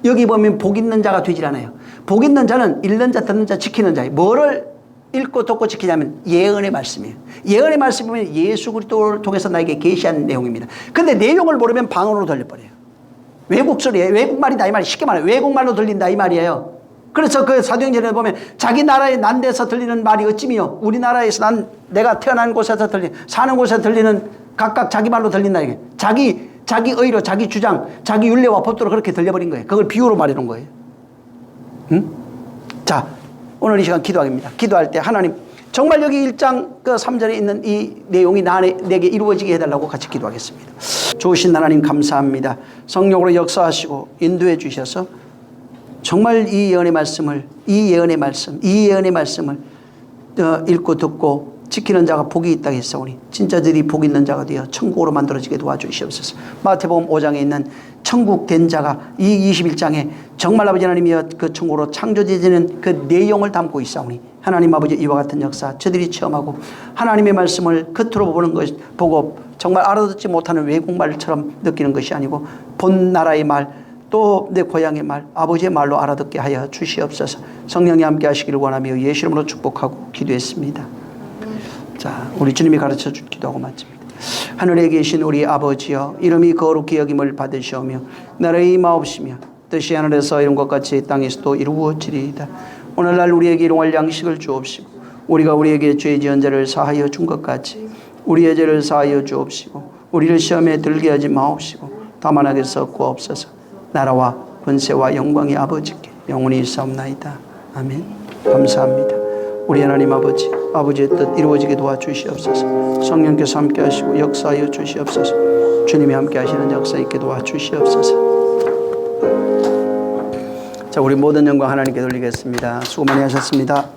여기 보면 복 있는 자가 되질 않아요. 복 있는 자는 읽는 자, 듣는 자, 지키는 자예요. 뭐를 읽고 듣고 지키냐면 예언의 말씀이에요. 예언의 말씀이면 예수 그리스도를 통해서 나에게 계시한 내용입니다. 근데 내용을 모르면 방언으로 들려버려요. 외국 소리예요. 외국말이다 이 말이 쉽게 말해요. 외국말로 들린다 이 말이에요. 그래서 그 사도행전에 보면 자기 나라의 난데서 들리는 말이 어찌미요 우리나라에서 내가 태어난 곳에서 사는 곳에서 들리는 각각 자기 말로 들린다 이게. 자기 의로 자기 주장 자기 율례와 법도로 그렇게 들려버린 거예요. 그걸 비유로 말해놓은 거예요. 응? 자, 오늘 이 시간 기도하기입니다. 기도할 때 하나님 정말 여기 1장 그 3절에 있는 이 내용이 내게 이루어지게 해달라고 같이 기도하겠습니다. 좋으신 하나님 감사합니다. 성령으로 역사하시고 인도해 주셔서 정말 이 예언의 말씀을 읽고 듣고 지키는 자가 복이 있다 했사오니 진짜들이 복 있는 자가 되어 천국으로 만들어지게 도와주시옵소서. 마태복음 5장에 있는 천국 된 자가 이 21장에 정말 아버지 하나님이여 그 천국으로 창조되는 그 내용을 담고 있사오니 하나님 아버지 이와 같은 역사 저들이 체험하고 하나님의 말씀을 겉으로 보고 정말 알아듣지 못하는 외국말처럼 느끼는 것이 아니고 본 나라의 말 또 내 고향의 말 아버지의 말로 알아듣게 하여 주시옵소서. 성령이 함께 하시기를 원하며 예수 이름으로 축복하고 기도했습니다. 자, 우리 주님이 가르쳐 준 기도하고 마칩니다. 하늘에 계신 우리 아버지여 이름이 거룩히 여김을 받으시오며 나라의 임하옵시며 뜻이 하늘에서 이룬 것 같이 땅에서도 이루어지리이다. 오늘날 우리에게 일용할 양식을 주옵시고 우리가 우리에게 죄 지은 자를 사하여 준 것 같이 우리의 죄를 사하여 주옵시고 우리를 시험에 들게 하지 마옵시고 다만 악에서 구하옵소서. 나라와 권세와 영광이 아버지께 영원히 있사옵나이다. 아멘. 감사합니다. 우리 하나님 아버지의 뜻 이루어지게 도와주시옵소서. 성령께서 함께 하시고 역사하여 주시옵소서. 주님이 함께 하시는 역사 있게 도와주시옵소서. 자, 우리 모든 영광 하나님께 돌리겠습니다. 수고 많이 하셨습니다.